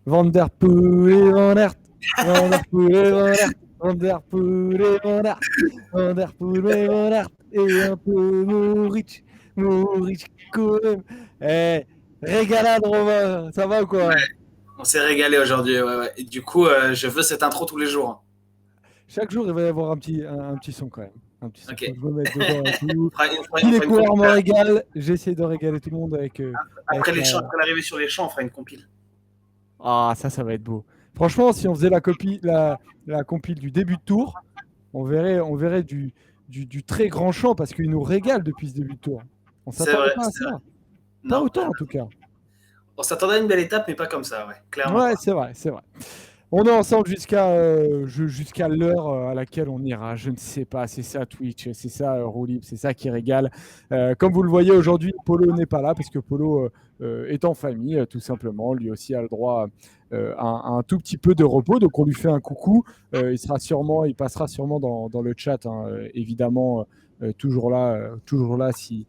Van der Poel et Van Aert. Van der Poel et Van Aert. Van der Poel et Van Aert. Van der Poel et Van Aert. Et un peu Moritz. Moritz quand même. Eh, régalade, Romain. Ça va ou quoi? On s'est régalé aujourd'hui. Ouais, ouais. Et du coup, je veux cette intro tous les jours. Chaque jour, il va y avoir un petit son quand même. Un petit son. Ok. Faut que je me mette dedans et tout. Si On les fera une coureurs compile. me régalent, j'essaie de régaler tout le monde avec Après les la. champs, après l'arrivée sur les champs, on fera une compile. Ah, ça va être beau. Franchement, si on faisait la compile du début de tour, on verrait du très grand champ parce qu'il nous régale depuis ce début de tour. On C'est s'attendait vrai, pas à c'est ça. vrai. Pas Non, autant en tout cas. on s'attendait à une belle étape, mais pas comme ça, ouais. Clairement Ouais, pas. c'est vrai, c'est vrai. On est ensemble jusqu'à l'heure à laquelle on ira. Je ne sais pas. C'est ça Twitch, c'est ça Roue Libre, c'est ça qui régale. Comme vous le voyez aujourd'hui, Polo n'est pas là parce que Polo est en famille, tout simplement. Lui aussi a le droit à un tout petit peu de repos. Donc on lui fait un coucou. Il passera sûrement dans le chat, hein, évidemment, toujours là si.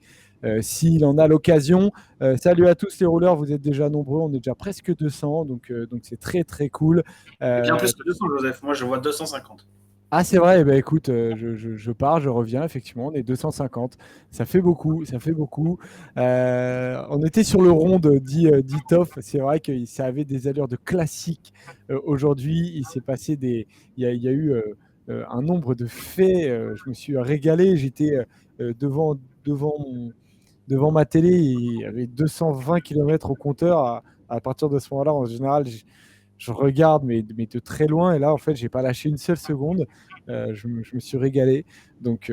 S'il en a l'occasion. Salut à tous les rouleurs, vous êtes déjà nombreux, on est déjà presque 200, donc c'est très très cool. Et bien Euh, plus que 200, Joseph. Moi, je vois 250. ah c'est vrai, eh ben, écoute, je pars, je reviens, effectivement, on est 250, ça fait beaucoup, ça fait beaucoup. On était sur le rond dit Toff, c'est vrai que ça avait des allures de classique. Aujourd'hui, il s'est passé il y a eu un nombre de faits, je me suis régalé, j'étais devant devant ma télé, il y avait 220 km au compteur. À partir de ce moment-là, en général, je regarde, mais de très loin. Et là, en fait, j'ai pas lâché une seule seconde. Je me suis régalé. Donc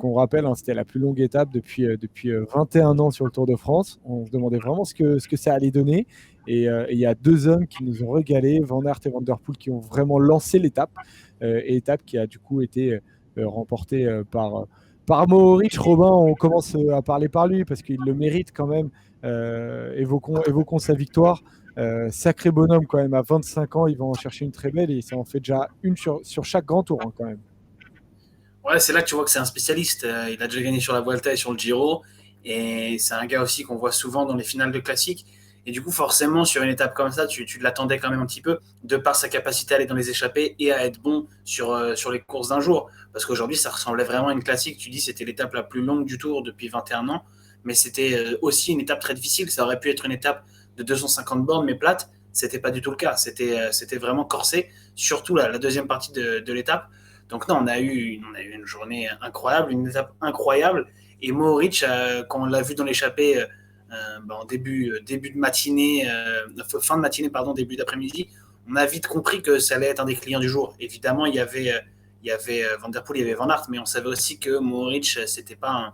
on rappelle, hein, c'était la plus longue étape depuis 21 ans sur le Tour de France. On se demandait vraiment ce que ça allait donner. Et il y a deux hommes qui nous ont régalé, Van Aert et Van der Poel, qui ont vraiment lancé l'étape. Et étape qui a du coup été remportée par Mohoric. Robin, on commence à parler par lui parce qu'il le mérite quand même. Évoquons sa victoire. Sacré bonhomme quand même, à 25 ans, il va en chercher une très belle et ça en fait déjà une sur chaque grand tour, hein, quand même. Ouais, c'est là que tu vois que c'est un spécialiste. Il a déjà gagné sur la Vuelta et sur le Giro. Et c'est un gars aussi qu'on voit souvent dans les finales de classiques. Et du coup, forcément, sur une étape comme ça, tu l'attendais quand même un petit peu, de par sa capacité à aller dans les échappées et à être bon sur les courses d'un jour. Parce qu'aujourd'hui, ça ressemblait vraiment à une classique. Tu dis c'était l'étape la plus longue du Tour depuis 21 ans. Mais c'était aussi une étape très difficile. Ça aurait pu être une étape de 250 bornes, mais plate. C'était pas du tout le cas. C'était vraiment corsé, surtout la deuxième partie de l'étape. Donc non, on a eu une journée incroyable, une étape incroyable. Et Mohoric, quand on l'a vu dans l'échappée en début de matinée, fin de matinée, pardon, début d'après-midi, on a vite compris que ça allait être un des clients du jour. Évidemment, il y avait Van Der Poel, il y avait Van Aert, mais on savait aussi que Mohoric, c'était pas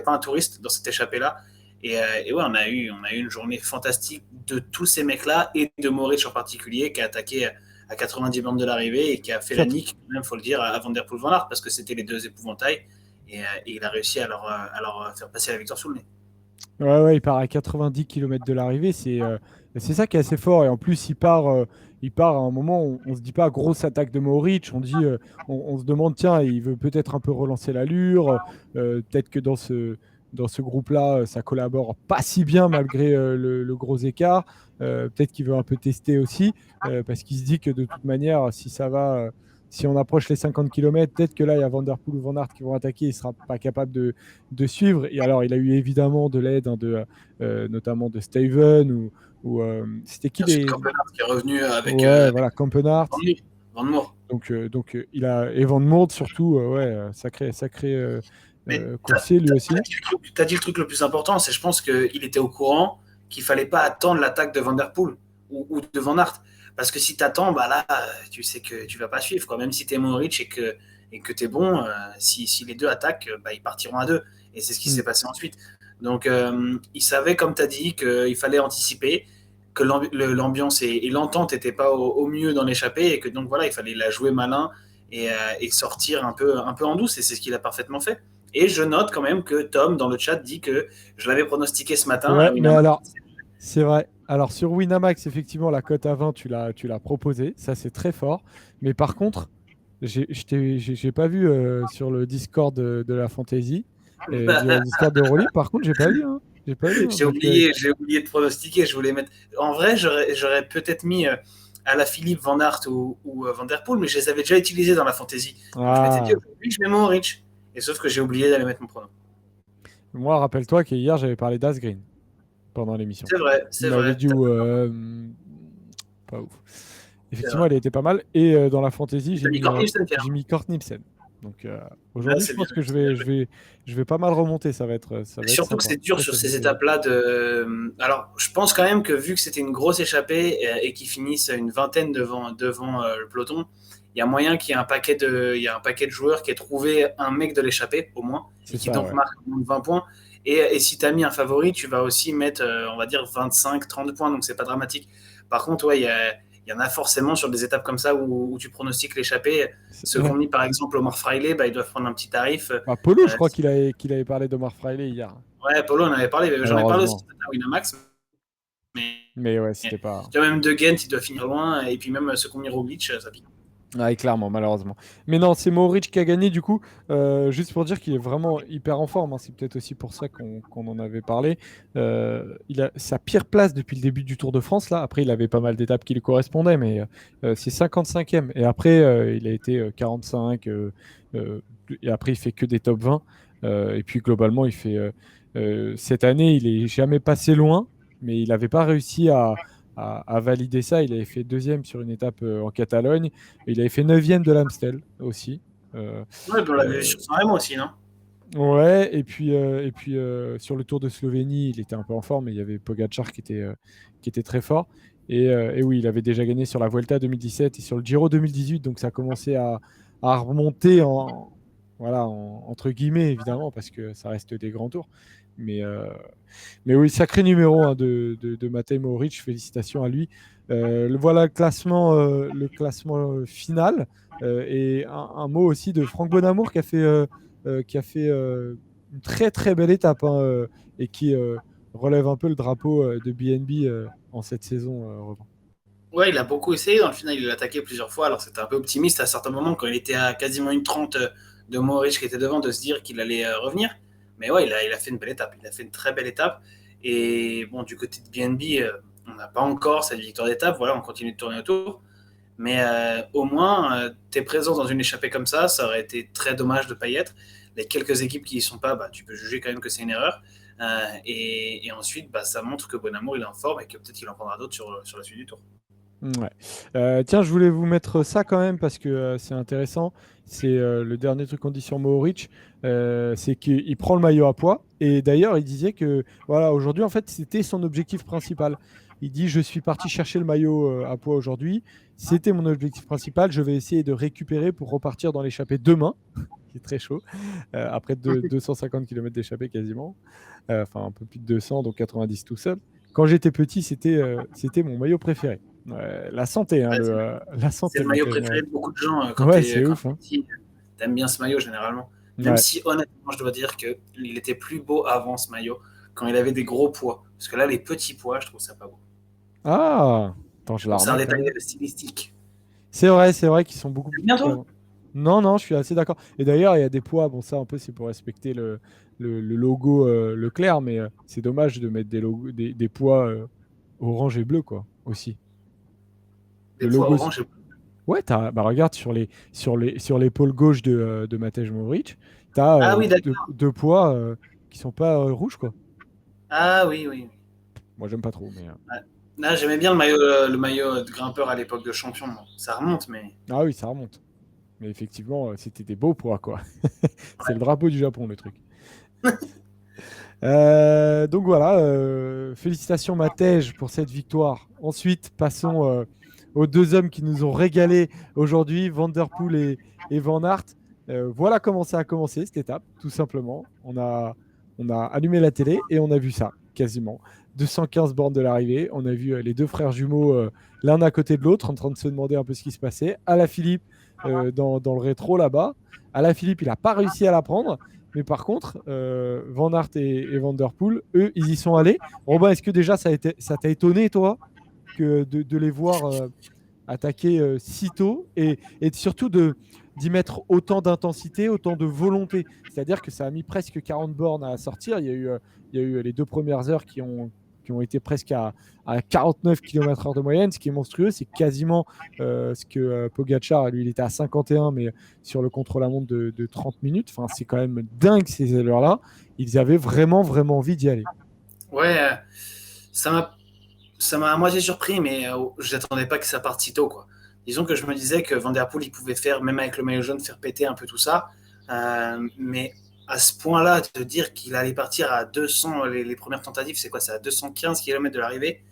un touriste dans cette échappée-là. Et ouais, on a eu une journée fantastique de tous ces mecs-là et de Mohoric en particulier qui a attaqué à 90 bornes de l'arrivée et qui a fait la Quatre- nique, même faut le dire, à Van Der Poel Van Aert parce que c'était les deux épouvantails et il a réussi à leur faire passer la victoire sous le nez. Ouais, ouais, il part à 90 km de l'arrivée. C'est ça qui est assez fort. Et en plus, il part à un moment où on se dit pas grosse attaque de Mohoric. On se demande, tiens, il veut peut-être un peu relancer l'allure. Peut-être que dans ce groupe-là, ça collabore pas si bien malgré le gros écart. Peut-être qu'il veut un peu tester aussi. Parce qu'il se dit que de toute manière, si ça va. Si on approche les 50 km, peut-être que là, il y a Van Der Poel ou Van Aert qui vont attaquer, il ne sera pas capable de suivre. Et alors, il a eu évidemment de l'aide, hein, notamment de Steven c'était qui Ensuite, les. Campenard qui est revenu avec, Ouais, avec voilà, Campenart. Van Moor. Donc il a Evan Moord surtout, ouais, sacré Mais coursier lui aussi. tu as dit le truc le plus important, c'est je pense qu'il était au courant qu'il fallait pas attendre l'attaque de Van Der Poel ou de Van Aert. Parce que si tu attends, bah là, tu sais que tu vas pas suivre. Quoi. Même si tu es Mohoric et que tu es bon, si les deux attaquent, bah, ils partiront à deux. Et c'est ce qui Mm. s'est passé ensuite. Donc, il savait, comme tu as dit, qu'il fallait anticiper, que l'ambiance et l'entente n'étaient pas au mieux dans l'échappée, et que donc voilà, il fallait la jouer malin et sortir un peu en douce. Et c'est ce qu'il a parfaitement fait. Et je note quand même que Tom, dans le chat, dit que je l'avais pronostiqué ce matin à Ouais, mais Winamax. alors, c'est vrai. Alors sur Winamax, effectivement, la cote à 20, tu l'as proposé, ça c'est très fort. Mais par contre, j'ai pas vu sur le Discord de la Fantasy, le Discord de Rolly, par contre, j'ai pas vu, hein. J'ai pas vu. Hein, J'ai oublié de pronostiquer. Je voulais mettre. En vrai, j'aurais peut-être mis à la Philippe, Van Aert ou Van Der Poel, mais je les avais déjà utilisés dans la fantasy. Donc je m'étais dit, Ah, aujourd'hui, je mets Mohoric. Et sauf que j'ai oublié d'aller mettre mon pronom. moi, rappelle-toi qu'hier, j'avais parlé d'Asgreen pendant l'émission. C'est vrai, Il c'est m'avait vrai. dit pas ouf. C'est Effectivement, vrai. elle était pas mal. Et dans la fantasy, T'as mis Kortnilsen, Pierre. j'ai mis Kort Nielsen. Donc Là, aujourd'hui, je c'est bien. pense que je vais pas mal remonter. Ça va être Surtout que sympa. c'est dur Ça, sur ça ces fait plaisir. étapes-là de. Alors, je pense quand même que vu que c'était une grosse échappée et qu'ils finissent une vingtaine devant le peloton, il y a moyen qu'il y ait il y a un paquet de joueurs qui aient trouvé un mec de l'échappée au moins et C'est qui ça, donc ouais. marque moins de 20 points. Et si tu as mis un favori, tu vas aussi mettre, on va dire, 25-30 points, donc c'est pas dramatique. Par contre, ouais, il y en a forcément sur des étapes comme ça où tu pronostiques l'échappée. Ceux qui ont Ouais. mis par exemple Omar Fraile, bah, ils doivent prendre un petit tarif. Bah, Polo, je crois qu'il avait parlé d'Omar Fraile hier. Ouais, Polo, on en avait parlé. J'en ai parlé aussi Malheureusement. à Winamax. Mais Mais ouais, c'était pas. tu vois, même De Ghent, il doit finir loin. Et puis même ce qu'on mis Roglic, ça pique. Ouais, clairement, malheureusement. Mais non, c'est Mohoric qui a gagné du coup. Juste pour dire qu'il est vraiment hyper en forme, hein. C'est peut-être aussi pour ça qu'on en avait parlé. Il a sa pire place depuis le début du Tour de France. Là. Après, il avait pas mal d'étapes qui lui correspondaient, mais c'est 55e. Et après, il a été 45. Et après, il fait que des top 20. Et puis globalement, il fait cette année, il est jamais passé loin, mais il n'avait pas réussi à valider ça. Il avait fait deuxième sur une étape en Catalogne. Et il avait fait neuvième de l'Amstel aussi. Euh, Ouais, puis on l'avait vu euh, sur San aussi, non? ouais, et puis sur le Tour de Slovénie, il était un peu en forme, mais il y avait Pogacar qui était très fort. Et oui, il avait déjà gagné sur la Vuelta 2017 et sur le Giro 2018, donc ça commençait à remonter voilà, entre guillemets, évidemment, parce que ça reste des grands tours. Mais, euh, mais oui, sacré numéro hein, de Matej Mohoric, félicitations à lui. Voilà le classement final. Et un mot aussi de Franck Bonamour qui a fait une très très belle étape hein, et qui relève un peu le drapeau de BNB en cette saison. Robin. Ouais, il a beaucoup essayé. Dans le final, il a attaqué plusieurs fois. Alors c'était un peu optimiste à certains moments quand il était à quasiment une 30 de Mohoric qui était devant de se dire qu'il allait revenir. Mais ouais, il a fait une belle étape. Il a fait une très belle étape. Et bon, du côté de BNB, on n'a pas encore cette victoire d'étape. Voilà, on continue de tourner autour. Mais au moins, tes présences dans une échappée comme ça aurait été très dommage de ne pas y être. Les quelques équipes qui n'y sont pas, bah, tu peux juger quand même que c'est une erreur. Et ensuite, bah, ça montre que Bonamour il est en forme et que peut-être qu'il en prendra d'autres sur la suite du tour. Ouais. Tiens, je voulais vous mettre ça quand même parce que c'est intéressant. C'est le dernier truc qu'on dit sur Mohoric, c'est qu'il prend le maillot à poids. Et d'ailleurs, il disait que voilà, aujourd'hui, en fait, c'était son objectif principal. Il dit, je suis parti chercher le maillot à poids aujourd'hui. C'était mon objectif principal. Je vais essayer de récupérer pour repartir dans l'échappée demain, qui est très chaud, après 250 km d'échappée quasiment. Enfin, un peu plus de 200, donc 90 tout seul. Quand j'étais petit, c'était mon maillot préféré. La santé, hein, Ouais, la c'est santé, le maillot Matej préféré Mohoric. de beaucoup de gens Ouais, c'est ouf. t'es Hein. petit. T'aimes bien ce maillot généralement. Même Ouais. si honnêtement, je dois dire qu'il était plus beau avant ce maillot, quand il avait des gros poids. Parce que là, les petits poids, je trouve ça pas beau. Ah, attends, je la Bon, c'est un remets quand détail même. stylistique. C'est vrai qu'ils sont beaucoup T'aimes plus bien petits toi? avant. Non, non, je suis assez d'accord. Et d'ailleurs, il y a des poids, bon, ça, un peu, c'est pour respecter le logo Leclerc, mais c'est dommage de mettre des poids orange et bleu, quoi, aussi. Des Le poids logo. orange. Ouais, bah, regarde sur l'épaule gauche de Matej Mohoric, tu as Ah oui, d'accord. deux poids qui sont pas rouges, quoi. Ah oui, oui. Moi, j'aime pas trop, mais. Ouais. Là, j'aimais bien le maillot de grimpeur à l'époque de champion. Bon, ça remonte, mais Ah oui, ça remonte. Mais effectivement, c'était des beaux poids, quoi. C'est le ouais. drapeau du Japon, le truc. Donc voilà, félicitations Matej pour cette victoire. Ensuite, passons aux deux hommes qui nous ont régalé aujourd'hui, Van Der Poel et Van Aert. Voilà comment ça a commencé cette étape, tout simplement. On a allumé la télé et on a vu ça, quasiment. 215 bornes de l'arrivée. On a vu les deux frères jumeaux, l'un à côté de l'autre, en train de se demander un peu ce qui se passait. Alaphilippe dans le rétro là-bas. Alaphilippe, il n'a pas réussi à la prendre. Mais par contre, Van Aert et Van Der Poel, eux, ils y sont allés. Robin, est-ce que déjà ça t'a étonné, toi, de les voir attaquer si tôt et surtout d'y mettre autant d'intensité, autant de volonté. C'est-à-dire que ça a mis presque 40 bornes à sortir. Il y a eu les 2 premières heures qui ont été presque à 49 km/h de moyenne, ce qui est monstrueux. C'est quasiment ce que Pogacar, lui, il était à 51, mais sur le contre-la-montre de 30 minutes. Enfin, c'est quand même dingue ces allures-là. Ils avaient vraiment, vraiment envie d'y aller. Ouais, ça m'a à moitié surpris, mais je n'attendais pas que ça parte si tôt, quoi. Disons que je me disais que Van Der Poel, il pouvait faire, même avec le maillot jaune, faire péter un peu tout ça. Mais à ce point-là, de dire qu'il allait partir à 200, les premières tentatives, c'est quoi? C'est à 215 km de l'arrivée.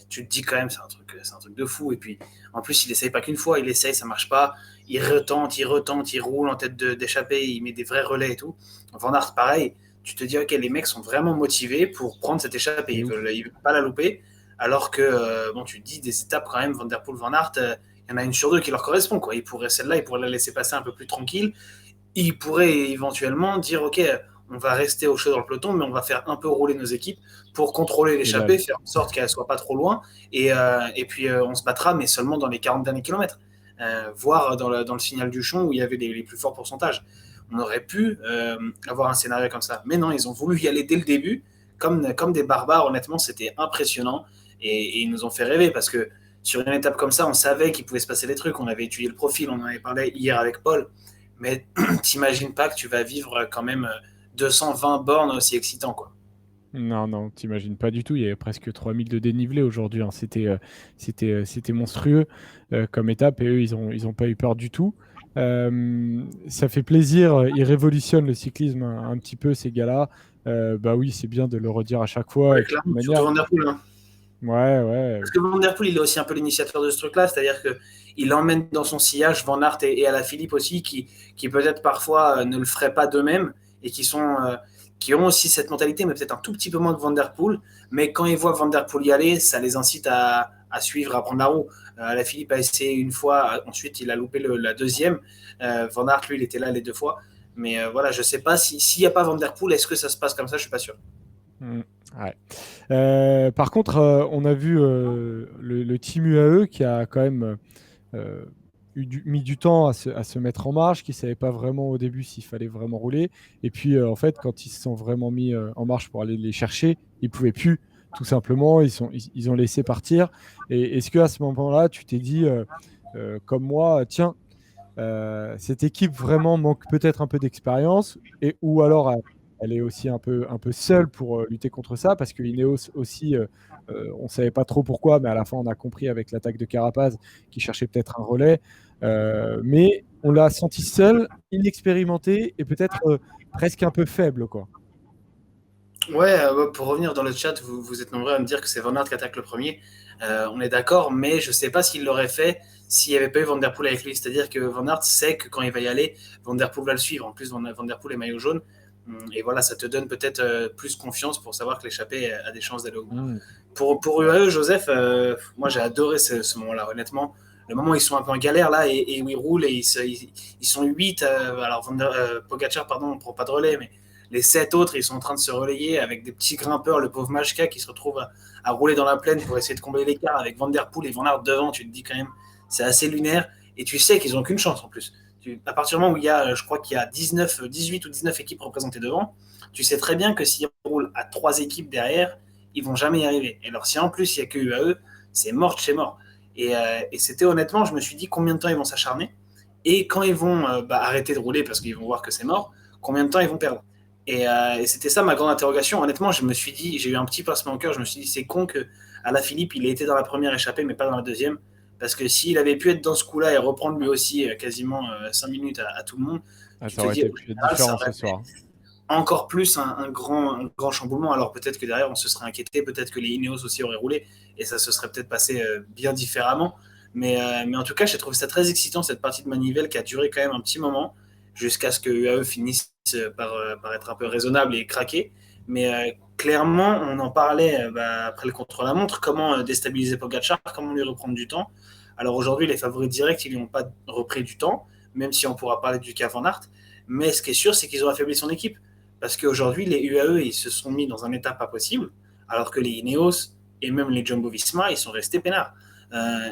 Tu te dis quand même, c'est un truc de fou. Et puis, en plus, il essaye pas qu'une fois, il essaye, ça marche pas. Il retente, il roule en tête d'échappée, il met des vrais relais et tout. Van Aert, pareil. Tu te dis, ok, les mecs sont vraiment motivés pour prendre cette échappée. Ils veulent pas la louper. Alors que, bon, tu te dis, des étapes quand même, Van Der Poel, Van Aert, il y en a une sur deux qui leur correspond, quoi. Celle-là, ils pourraient la laisser passer un peu plus tranquille. Ils pourraient éventuellement dire, ok, on va rester au chaud dans le peloton, mais on va faire un peu rouler nos équipes pour contrôler l'échappée, faire en sorte qu'elle ne soit pas trop loin. Et puis, on se battra, mais seulement dans les 40 derniers kilomètres. Voire dans le signal du champ où il y avait les plus forts pourcentages. On aurait pu avoir un scénario comme ça. Mais non, ils ont voulu y aller dès le début, comme des barbares. Honnêtement, c'était impressionnant. Et ils nous ont fait rêver parce que sur une étape comme ça, on savait qu'il pouvait se passer des trucs. On avait étudié le profil, on en avait parlé hier avec Paul. Mais t'imagines pas que tu vas vivre quand même 220 bornes aussi excitant, quoi. Non, non, t'imagines pas du tout. Il y avait presque 3000 de dénivelé aujourd'hui, hein. C'était monstrueux comme étape et eux, ils ont pas eu peur du tout. Ça fait plaisir. Ils révolutionnent le cyclisme un petit peu, ces gars-là. Bah oui, c'est bien de le redire à chaque fois. Ouais, Et puis, de clairement, manière. surtout Van Der Poel, hein. Ouais, ouais. Parce que Van Der Poel, il est aussi un peu l'initiateur de ce truc-là, c'est-à-dire qu'il emmène dans son sillage Van Aert et Alaphilippe aussi, qui peut-être parfois ne le feraient pas d'eux-mêmes et qui ont aussi cette mentalité, mais peut-être un tout petit peu moins que Van Der Poel. Mais quand ils voient Van Der Poel y aller, ça les incite à suivre, à prendre la roue. Alaphilippe a essayé une fois, ensuite il a loupé la deuxième. Van Aert, lui, il était là les 2 fois. Mais voilà, je ne sais pas s'il n'y a pas Van Der Poel, est-ce que ça se passe comme ça? Je ne suis pas sûr. Ouais. Par contre, on a vu le team UAE qui a quand même mis du temps à se mettre en marche, qui ne savait pas vraiment au début s'il fallait vraiment rouler. Et puis, en fait, quand ils se sont vraiment mis en marche pour aller les chercher, ils ne pouvaient plus, tout simplement. Ils ont laissé partir. Et est-ce qu'à ce moment-là, tu t'es dit, comme moi, tiens, cette équipe vraiment manque peut-être un peu d'expérience, ou alors elle est aussi un peu seule pour lutter contre ça, parce que Ineos aussi, on ne savait pas trop pourquoi, mais à la fin on a compris avec l'attaque de Carapaz qui cherchait peut-être un relais. Mais on l'a senti seul, inexpérimenté et peut-être presque un peu faible, quoi. Ouais, pour revenir dans le chat, vous êtes nombreux à me dire que c'est Van Aert qui attaque le premier. On est d'accord, mais je ne sais pas s'il l'aurait fait s'il n'y avait pas eu Van Der Poel avec lui. C'est-à-dire que Van Aert sait que quand il va y aller, Van Der Poel va le suivre. En plus, Van Der Poel est maillot jaune. Et voilà, ça te donne peut-être plus confiance pour savoir que l'échappée a des chances d'aller au bout. Pour UAE, Joseph, moi j'ai adoré ce moment-là, honnêtement. Le moment où ils sont un peu en galère là et où ils roulent et ils sont 8. Alors Pogacar, pardon, on ne prend pas de relais, mais les 7 autres, ils sont en train de se relayer avec des petits grimpeurs, le pauvre Majka qui se retrouve à rouler dans la plaine pour essayer de combler l'écart avec Van Der Poel et Van Aert devant. Tu te dis quand même, c'est assez lunaire. Et tu sais qu'ils n'ont qu'une chance en plus. À partir du moment où il y a, je crois qu'il y a 18 ou 19 équipes représentées devant, tu sais très bien que s'ils roulent à 3 équipes derrière, ils vont jamais y arriver. Et alors si en plus il n'y a que UAE, c'est mort de chez mort. Et c'était honnêtement, je me suis dit combien de temps ils vont s'acharner. Et quand ils vont arrêter de rouler parce qu'ils vont voir que c'est mort, combien de temps ils vont perdre. Et c'était ça ma grande interrogation. Honnêtement, je me suis dit, j'ai eu un petit pincement au cœur, je me suis dit, c'est con que Alaphilippe, il ait été dans la première échappée, mais pas dans la deuxième. Parce que s'il avait pu être dans ce coup-là et reprendre lui aussi quasiment 5 minutes à tout le monde, tu Ça te aurait dis, été différent ce soir. encore plus un grand chamboulement. Alors peut-être que derrière, on se serait inquiété, peut-être que les Ineos aussi auraient roulé, et ça se serait peut-être passé bien différemment. Mais en tout cas, j'ai trouvé ça très excitant, cette partie de manivelle qui a duré quand même un petit moment, jusqu'à ce que UAE finisse par être un peu raisonnable et craquer. Mais clairement, on en parlait après le contre-la-montre, comment déstabiliser Pogacar, comment lui reprendre du temps. Alors aujourd'hui, les favoris directs, ils lui ont pas repris du temps, même si on pourra parler du cas Van Aert. Mais ce qui est sûr, c'est qu'ils ont affaibli son équipe. Parce qu'aujourd'hui, les UAE, ils se sont mis dans un état pas possible, alors que les Ineos et même les Jumbo-Visma, ils sont restés peinards.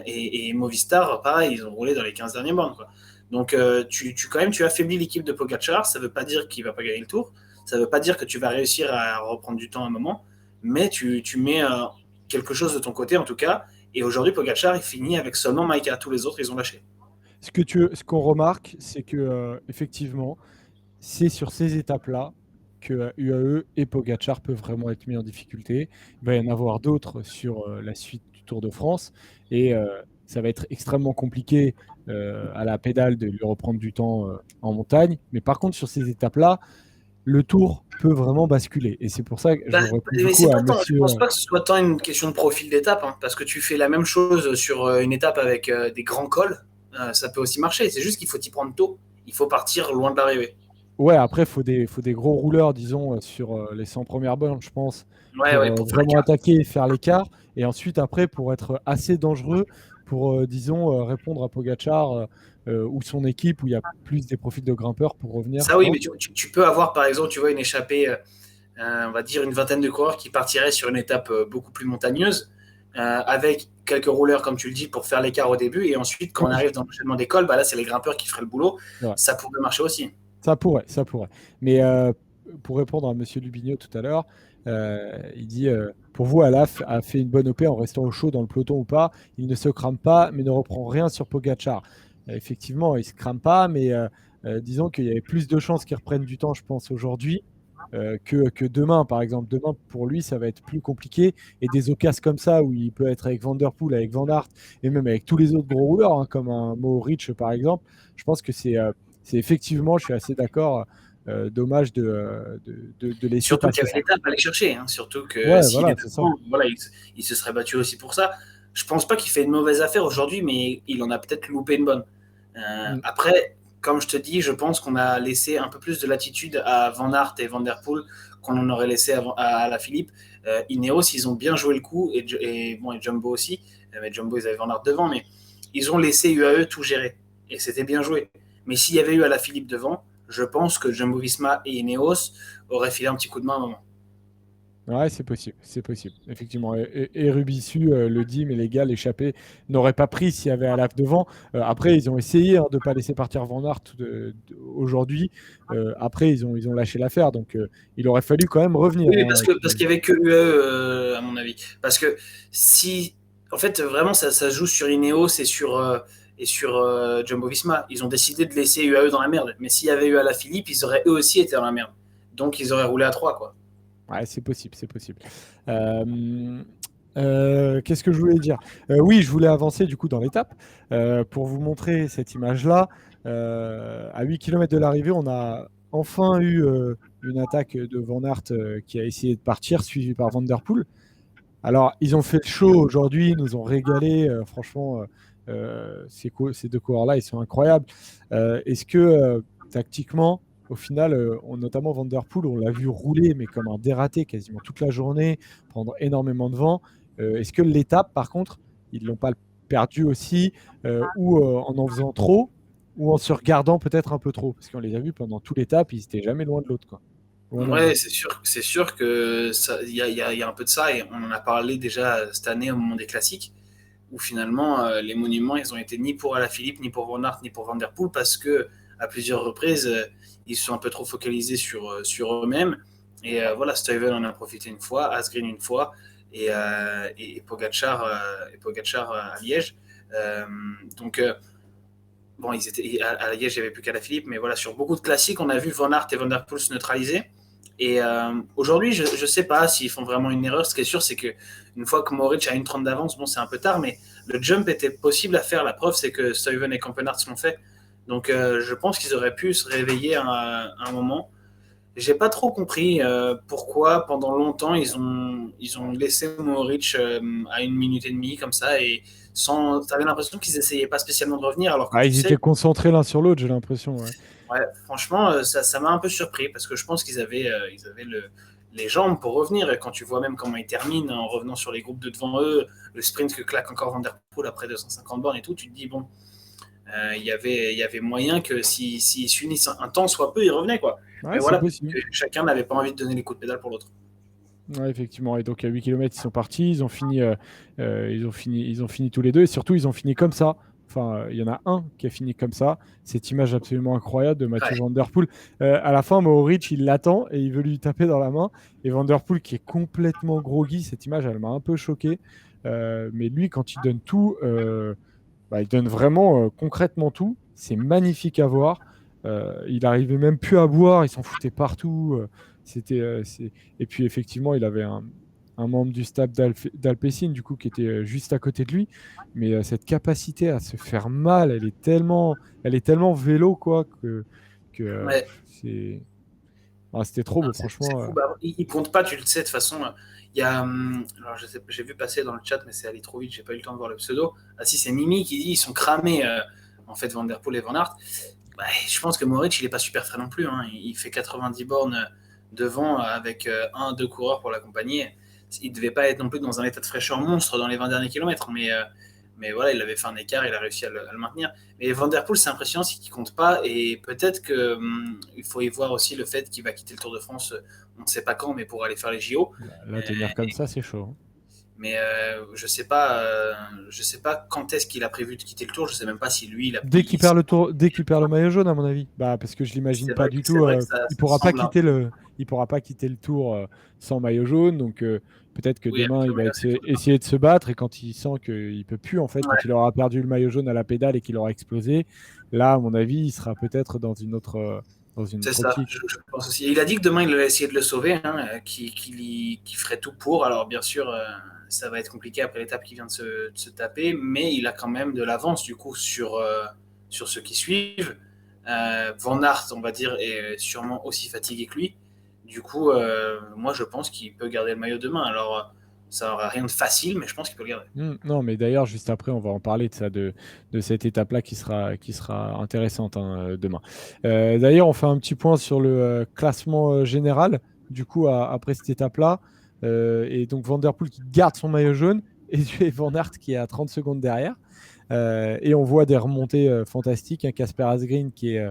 Et Movistar, pareil, ils ont roulé dans les 15 derniers bornes, quoi. Donc, quand même, tu affaiblis l'équipe de Pogacar. Ça ne veut pas dire qu'il ne va pas gagner le Tour. Ça ne veut pas dire que tu vas réussir à reprendre du temps à un moment. Mais tu mets quelque chose de ton côté, en tout cas. Et aujourd'hui, Pogacar, il finit avec seulement Maïka. Tous les autres, ils ont lâché. Ce qu'on remarque, c'est que effectivement, c'est sur ces étapes-là que UAE et Pogacar peuvent vraiment être mis en difficulté. Il va y en avoir d'autres sur la suite du Tour de France et ça va être extrêmement compliqué à la pédale de lui reprendre du temps en montagne. Mais par contre, sur ces étapes-là, le Tour peut vraiment basculer. Et c'est pour ça que je réponds du Mais coup c'est à pas tant, je monsieur. pense pas que ce soit tant une question de profil d'étape, hein, parce que tu fais la même chose sur une étape avec des grands cols, ça peut aussi marcher. C'est juste qu'il faut y prendre tôt. Il faut partir loin de l'arrivée. Ouais, après, faut des gros rouleurs, disons, sur les 100 premières bornes, je pense, Ouais, pour ouais, pour faire vraiment l'écart. attaquer et faire l'écart. Et ensuite, après, pour être assez dangereux, pour, disons, répondre à Pogacar ou son équipe, où il y a plus des profils de grimpeurs pour revenir, je Ça oui, pense. mais tu peux avoir par exemple, tu vois, une échappée, on va dire une vingtaine de coureurs qui partiraient sur une étape beaucoup plus montagneuse, avec quelques rouleurs, comme tu le dis, pour faire l'écart au début. Et ensuite, quand on Oui, arrive dans l'enchaînement des cols, bah là, c'est les grimpeurs qui feraient le boulot. c'est vrai. Ça pourrait marcher aussi. Ça pourrait, ça pourrait. Mais pour répondre à Monsieur Lubigno tout à l'heure, il dit pour vous, Alaf a fait une bonne OP en restant au chaud dans le peloton ou pas. Il ne se crame pas, mais ne reprend rien sur Pogacar. Effectivement, il ne se crame pas, mais disons qu'il y avait plus de chances qu'il reprenne du temps, je pense, aujourd'hui que demain, par exemple. Demain, pour lui, ça va être plus compliqué. Et des occasions comme ça, où il peut être avec Van Der Poel, avec Van Aert, et même avec tous les autres gros rouleurs, hein, comme un Mohoric, par exemple, je pense que c'est effectivement, je suis assez d'accord, dommage de laisser Surtout qu'il passer y avait ça. l'étape à aller chercher. Hein. Surtout que Ouais, s'il voilà, est c'est ça. devant, voilà, il se serait battu aussi pour ça. Je pense pas qu'il fait une mauvaise affaire aujourd'hui, mais il en a peut-être loupé une bonne. Mm. Après, comme je te dis, je pense qu'on a laissé un peu plus de latitude à Van Aert et Van Der Poel qu'on en aurait laissé à la Philippe. Ineos, ils ont bien joué le coup, bon, et Jumbo aussi. Mais Jumbo, ils avaient Van Aert devant, mais ils ont laissé UAE tout gérer. Et c'était bien joué. Mais s'il y avait eu à la Philippe devant, je pense que Jumbo Visma et Ineos auraient filé un petit coup de main à un moment. Ouais, c'est possible, effectivement. Et Rubissu le dit, mais les gars, l'échappée n'aurait pas pris s'il y avait Alaf devant. Après, ils ont essayé de ne pas laisser partir Van Aert aujourd'hui. Après, ils ont lâché l'affaire, donc il aurait fallu quand même revenir. Oui, mais Hein. parce qu'il n'y avait que UAE, à mon avis. Parce que si. En fait, vraiment, ça se joue sur Ineos et sur Jumbo Visma. Ils ont décidé de laisser UAE dans la merde. Mais s'il y avait eu à la Philippe, ils auraient eux aussi été dans la merde. Donc, ils auraient roulé à 3 quoi. Ouais, c'est possible, c'est possible. Qu'est-ce que je voulais dire? Oui, je voulais avancer du coup dans l'étape pour vous montrer cette image-là. À 8 km de l'arrivée, on a enfin eu une attaque de Van Aert qui a essayé de partir, suivi par Van Der Poel. Alors, ils ont fait le show aujourd'hui, ils nous ont régalé. Franchement, ces deux coureurs-là, ils sont incroyables. Est-ce que tactiquement, au final, notamment Van Der Poel, on l'a vu rouler, mais comme un dératé quasiment toute la journée, prendre énormément de vent. Est-ce que l'étape, par contre, ils ne l'ont pas perdu aussi, ou en faisant trop, ou en se regardant peut-être un peu trop? Parce qu'on les a vus pendant toute l'étape, ils n'étaient jamais loin de l'autre, quoi. Loin l'un de Ouais, l'autre. c'est sûr que il y a un peu de ça et on en a parlé déjà cette année au moment des classiques où finalement les monuments ils ont été ni pour Alaphilippe, ni pour Van Aert, ni pour Van Der Poel parce que à plusieurs reprises ils se sont un peu trop focalisés sur eux-mêmes voilà Stuyven en a profité une fois, Asgreen une fois et Pogacar à Liège. Euh, donc bon ils étaient à Liège il n'y avait plus qu'Alaphilippe mais voilà sur beaucoup de classiques on a vu Van Aert et Van Der Poel se neutraliser. Et aujourd'hui, je ne sais pas s'ils font vraiment une erreur. Ce qui est sûr, c'est qu'une fois que Mohoric a une 30 d'avance, bon, c'est un peu tard, mais le jump était possible à faire. La preuve, c'est que Stuyven et Campenard l'ont fait. Donc, je pense qu'ils auraient pu se réveiller à un moment. J'ai pas trop compris pourquoi, pendant longtemps, ils ont laissé Mohoric à 1 minute et demie, comme ça, et sans. T'avais l'impression qu'ils essayaient pas spécialement de revenir, alors que Ah, tu ils sais. étaient concentrés l'un sur l'autre, j'ai l'impression. Ouais. Ouais, franchement, ça m'a un peu surpris parce que je pense ils avaient les jambes pour revenir. Et quand tu vois même comment ils terminent en revenant sur les groupes de devant eux, le sprint que claque encore Van Der Poel après 250 bornes et tout, tu te dis, bon, il y avait moyen que s'ils s'unissent un temps, soit peu, ils revenaient. Quoi. Mais Ouais, c'est voilà, possible. chacun n'avait pas envie de donner les coups de pédale pour l'autre. Ouais, effectivement. Et donc à 8 km, ils sont partis, ils ont fini tous les deux, et surtout ils ont fini comme ça, Enfin, il y en a un qui a fini comme ça. Cette image absolument incroyable de Mathieu Ouais. Van Der Poel. À la fin, Mohoric, il l'attend et il veut lui taper dans la main. Et Van Der Poel, qui est complètement groggy, cette image, elle m'a un peu choqué. Mais lui, quand il donne tout, bah, il donne vraiment concrètement tout. C'est magnifique à voir. Il arrivait même plus à boire, il s'en foutait partout. Et puis effectivement, il avait un membre du staff d'Alpecin, du coup, qui était juste à côté de lui. Mais cette capacité à se faire mal, elle est tellement vélo, quoi, que Ouais. c'était trop Ah, beau, c'est franchement. fou. Bah, il compte pas, tu le sais, de toute façon. Il y a, alors j'ai vu passer dans le chat, mais c'est allé trop vite, j'ai pas eu le temps de voir le pseudo. Ah si, c'est Mimi qui dit ils sont cramés, en fait, Van Der Poel et Van Aert. Bah, je pense que Moritz, il est pas super frais non plus. Hein. Il fait 90 bornes devant avec deux coureurs pour l'accompagner. Il devait pas être non plus dans un état de fraîcheur monstre dans les 20 derniers kilomètres, mais voilà, il avait fait un écart, il a réussi à le maintenir. Mais Van Der Poel, c'est impressionnant, c'est qu'il compte pas, et peut-être que il faut y voir aussi le fait qu'il va quitter le Tour de France, on ne sait pas quand, mais pour aller faire les JO. Là, tenir comme ça, c'est chaud, hein. Mais je sais pas quand est-ce qu'il a prévu de quitter le Tour. Je sais même pas si lui, Dès qu'il perd le tour, dès qu'il perd le maillot jaune, à mon avis. Bah, parce que je l'imagine pas du c'est tout. vrai que ça semble un peu. Il pourra pas quitter le tour sans maillot jaune. Donc peut-être que Oui, demain, avec le il va maillot, c'est faux. essayer de se battre. Et quand il sent qu'il peut plus, en fait, quand il Ouais, aura perdu le maillot jaune à la pédale et qu'il aura explosé, là, à mon avis, il sera peut-être dans une c'est autre ça, optique. je pense aussi. Il a dit que demain, il allait essayer de le sauver, hein, qu'il ferait tout pour. Alors, bien sûr, ça va être compliqué après l'étape qui vient de se taper, mais il a quand même de l'avance, du coup, sur ceux qui suivent. Van Aert, on va dire, est sûrement aussi fatigué que lui. Du coup, moi, je pense qu'il peut garder le maillot demain. Alors, ça n'aura rien de facile, mais je pense qu'il peut le garder. Non, mais d'ailleurs, juste après, on va en parler de ça, de cette étape-là qui sera intéressante, hein, demain. D'ailleurs, on fait un petit point sur le classement général, du coup, après cette étape-là. Et donc, Van Der Poel qui garde son maillot jaune et Van Aert qui est à 30 secondes derrière. Et on voit des remontées fantastiques. Un Casper Asgreen qui est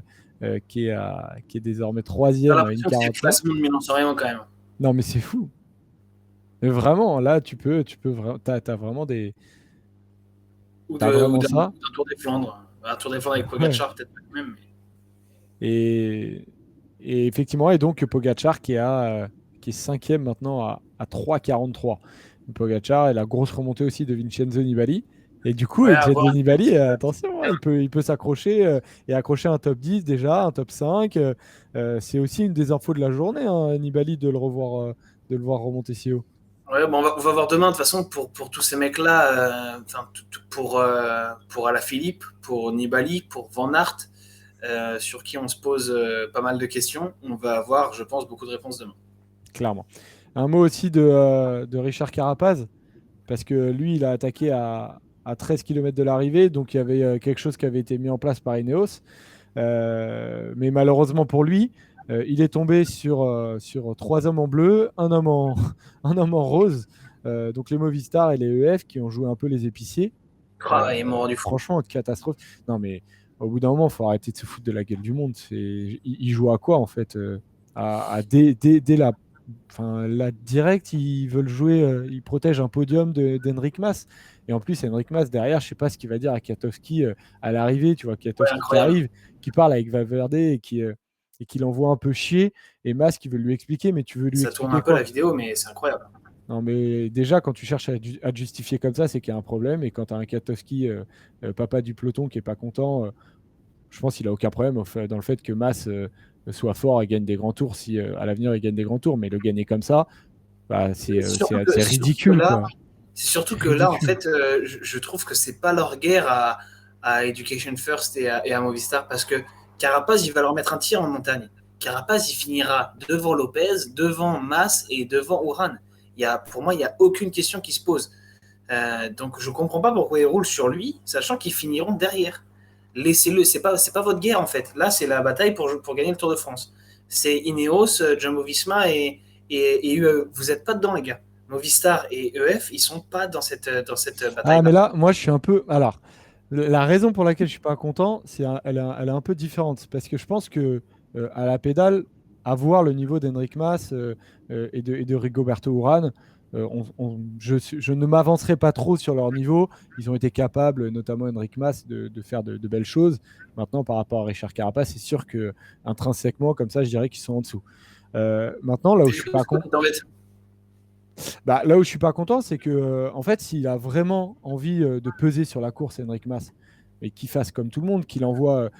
désormais T'as troisième à l'impression que c'est le 1,49. classement de Milan-San quand même. Non, mais c'est fou. Mais vraiment, là, t'as vraiment Ou t'as vraiment d'un ça. Tour des Flandres. Un Tour des Flandres avec Ouais. Pogacar, peut-être pas même. Et, et effectivement, et donc Pogacar qui est cinquième maintenant à 3,43. Pogacar et la grosse remontée aussi de Vincenzo Nibali. Et du coup, Ouais, à voir. Vincenzo Nibali, attention, hein, il peut s'accrocher et accrocher un top 10 déjà, un top 5. C'est aussi une des infos de la journée, hein, Nibali, de le voir remonter si haut. Ouais, bon, on va voir demain, de toute façon, pour tous ces mecs-là, pour Alaphilippe, pour Nibali, pour Van Aert, sur qui on se pose pas mal de questions. On va avoir, je pense, beaucoup de réponses demain. Clairement. Un mot aussi de Richard Carapaz, parce que lui, il a attaqué à 13 km de l'arrivée, donc il y avait quelque chose qui avait été mis en place par Ineos. Mais malheureusement pour lui, il est tombé sur trois hommes en bleu, un homme en rose, donc les Movistar et les EF qui ont joué un peu les épiciers. Ah, il est mort du fou. Franchement, catastrophe. Non, mais au bout d'un moment, il faut arrêter de se foutre de la gueule du monde. Il joue à quoi en fait dès la direct, ils veulent jouer, ils protègent un podium d'Henrik Mas. Et en plus, Henrik Mas, derrière, je sais pas ce qu'il va dire à Kwiatkowski à l'arrivée. Tu vois, Ouais, Kwiatkowski qui incroyable. arrive, qui parle avec Valverde et qui l'envoie un peu chier. Et Mas qui veut lui expliquer, mais tu veux lui Ça tourne un expliquer peu la quoi? vidéo, mais c'est incroyable. Non, mais déjà, quand tu cherches à te justifier comme ça, c'est qu'il y a un problème. Et quand tu as un Kwiatkowski, papa du peloton, qui est pas content, je pense qu'il a aucun problème dans le fait que Mas soit fort et gagne des grands tours si à l'avenir il gagne des grands tours. Mais le gagner comme ça, bah, c'est ridicule, quoi. C'est surtout C'est que là, en ridicule. fait, je trouve que c'est pas leur guerre à Education First et à Movistar parce que Carapaz, il va leur mettre un tir en montagne. Carapaz, il finira devant Lopez, devant Mas et devant Uran. Pour moi, il n'y a aucune question qui se pose. Donc, je comprends pas pourquoi ils roulent sur lui, sachant qu'ils finiront derrière. Laissez-le, c'est pas votre guerre en fait. Là, c'est la bataille pour gagner le Tour de France. C'est Ineos, Jumbo-Visma et vous n'êtes pas dedans, les gars. Movistar et EF, ils sont pas dans cette Ah, mais bataille-là. là, moi, je suis un peu. Alors, la raison pour laquelle je suis pas content, elle est un peu différente. Parce que je pense que à la pédale, avoir le niveau d'Henrik Mas et de Rigoberto Urán. Je ne m'avancerai pas trop sur leur niveau. Ils ont été capables, notamment Henrik Mas, de faire de belles choses. Maintenant, par rapport à Richard Carapace, c'est sûr que intrinsèquement, comme ça, je dirais qu'ils sont en dessous. Maintenant, là où je suis pas content, là où je suis pas content, c'est que en fait, s'il a vraiment envie de peser sur la course, Henrik Mas, et qu'il fasse comme tout le monde, qu'il envoie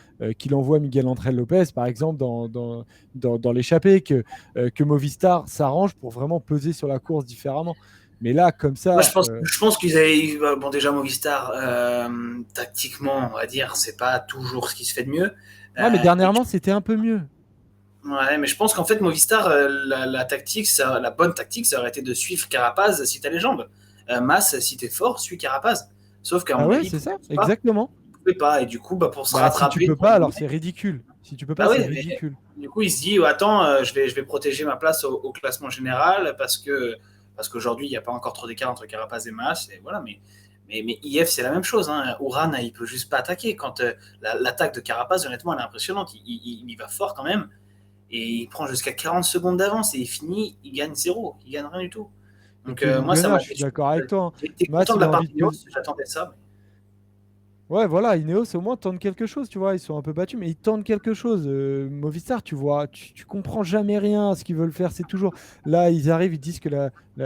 Miguel Angel Lopez, par exemple, dans l'échappée, que Movistar s'arrange pour vraiment peser sur la course différemment. Mais là, comme Moi, ça, je pense qu'ils avaient. Bon, déjà, Movistar, tactiquement, on va dire, c'est pas toujours ce qui se fait de mieux. ouais, mais dernièrement, c'était un peu mieux. Ouais, mais je pense qu'en fait, Movistar, la tactique, la bonne tactique, ça aurait été de suivre Carapaz si t'as les jambes. Mas, si t'es fort, suis Carapaz. Sauf qu'à Ah mon ouais, avis, c'est ça, exactement. il pouvait pas. Et du coup, pour se Si tu rattraper. peux pas, alors c'est ridicule. Si tu peux pas, Bah c'est oui, ridicule. du coup, il se dit attends, je vais protéger ma place au classement général parce qu'aujourd'hui, il n'y a pas encore trop d'écart entre Carapaz et Mas. Et voilà, mais IF, c'est la même chose. Hein. Uran, il peut juste pas attaquer. Quand l'attaque de Carapaz, honnêtement, elle est impressionnante. Il va fort quand même. Et il prend jusqu'à 40 secondes d'avance et il finit, il gagne zéro. Il gagne rien du tout. Donc, moi, ça m'a je suis d'accord avec toi. J'étais Mas, content de il la a part envie de d'Ineos, peser. j'attendais ça. Ouais, voilà, Ineos au moins tentent quelque chose, tu vois. Ils sont un peu battus, mais ils tentent quelque chose. Movistar, tu vois, tu comprends jamais rien à ce qu'ils veulent faire. C'est toujours là, ils arrivent, ils disent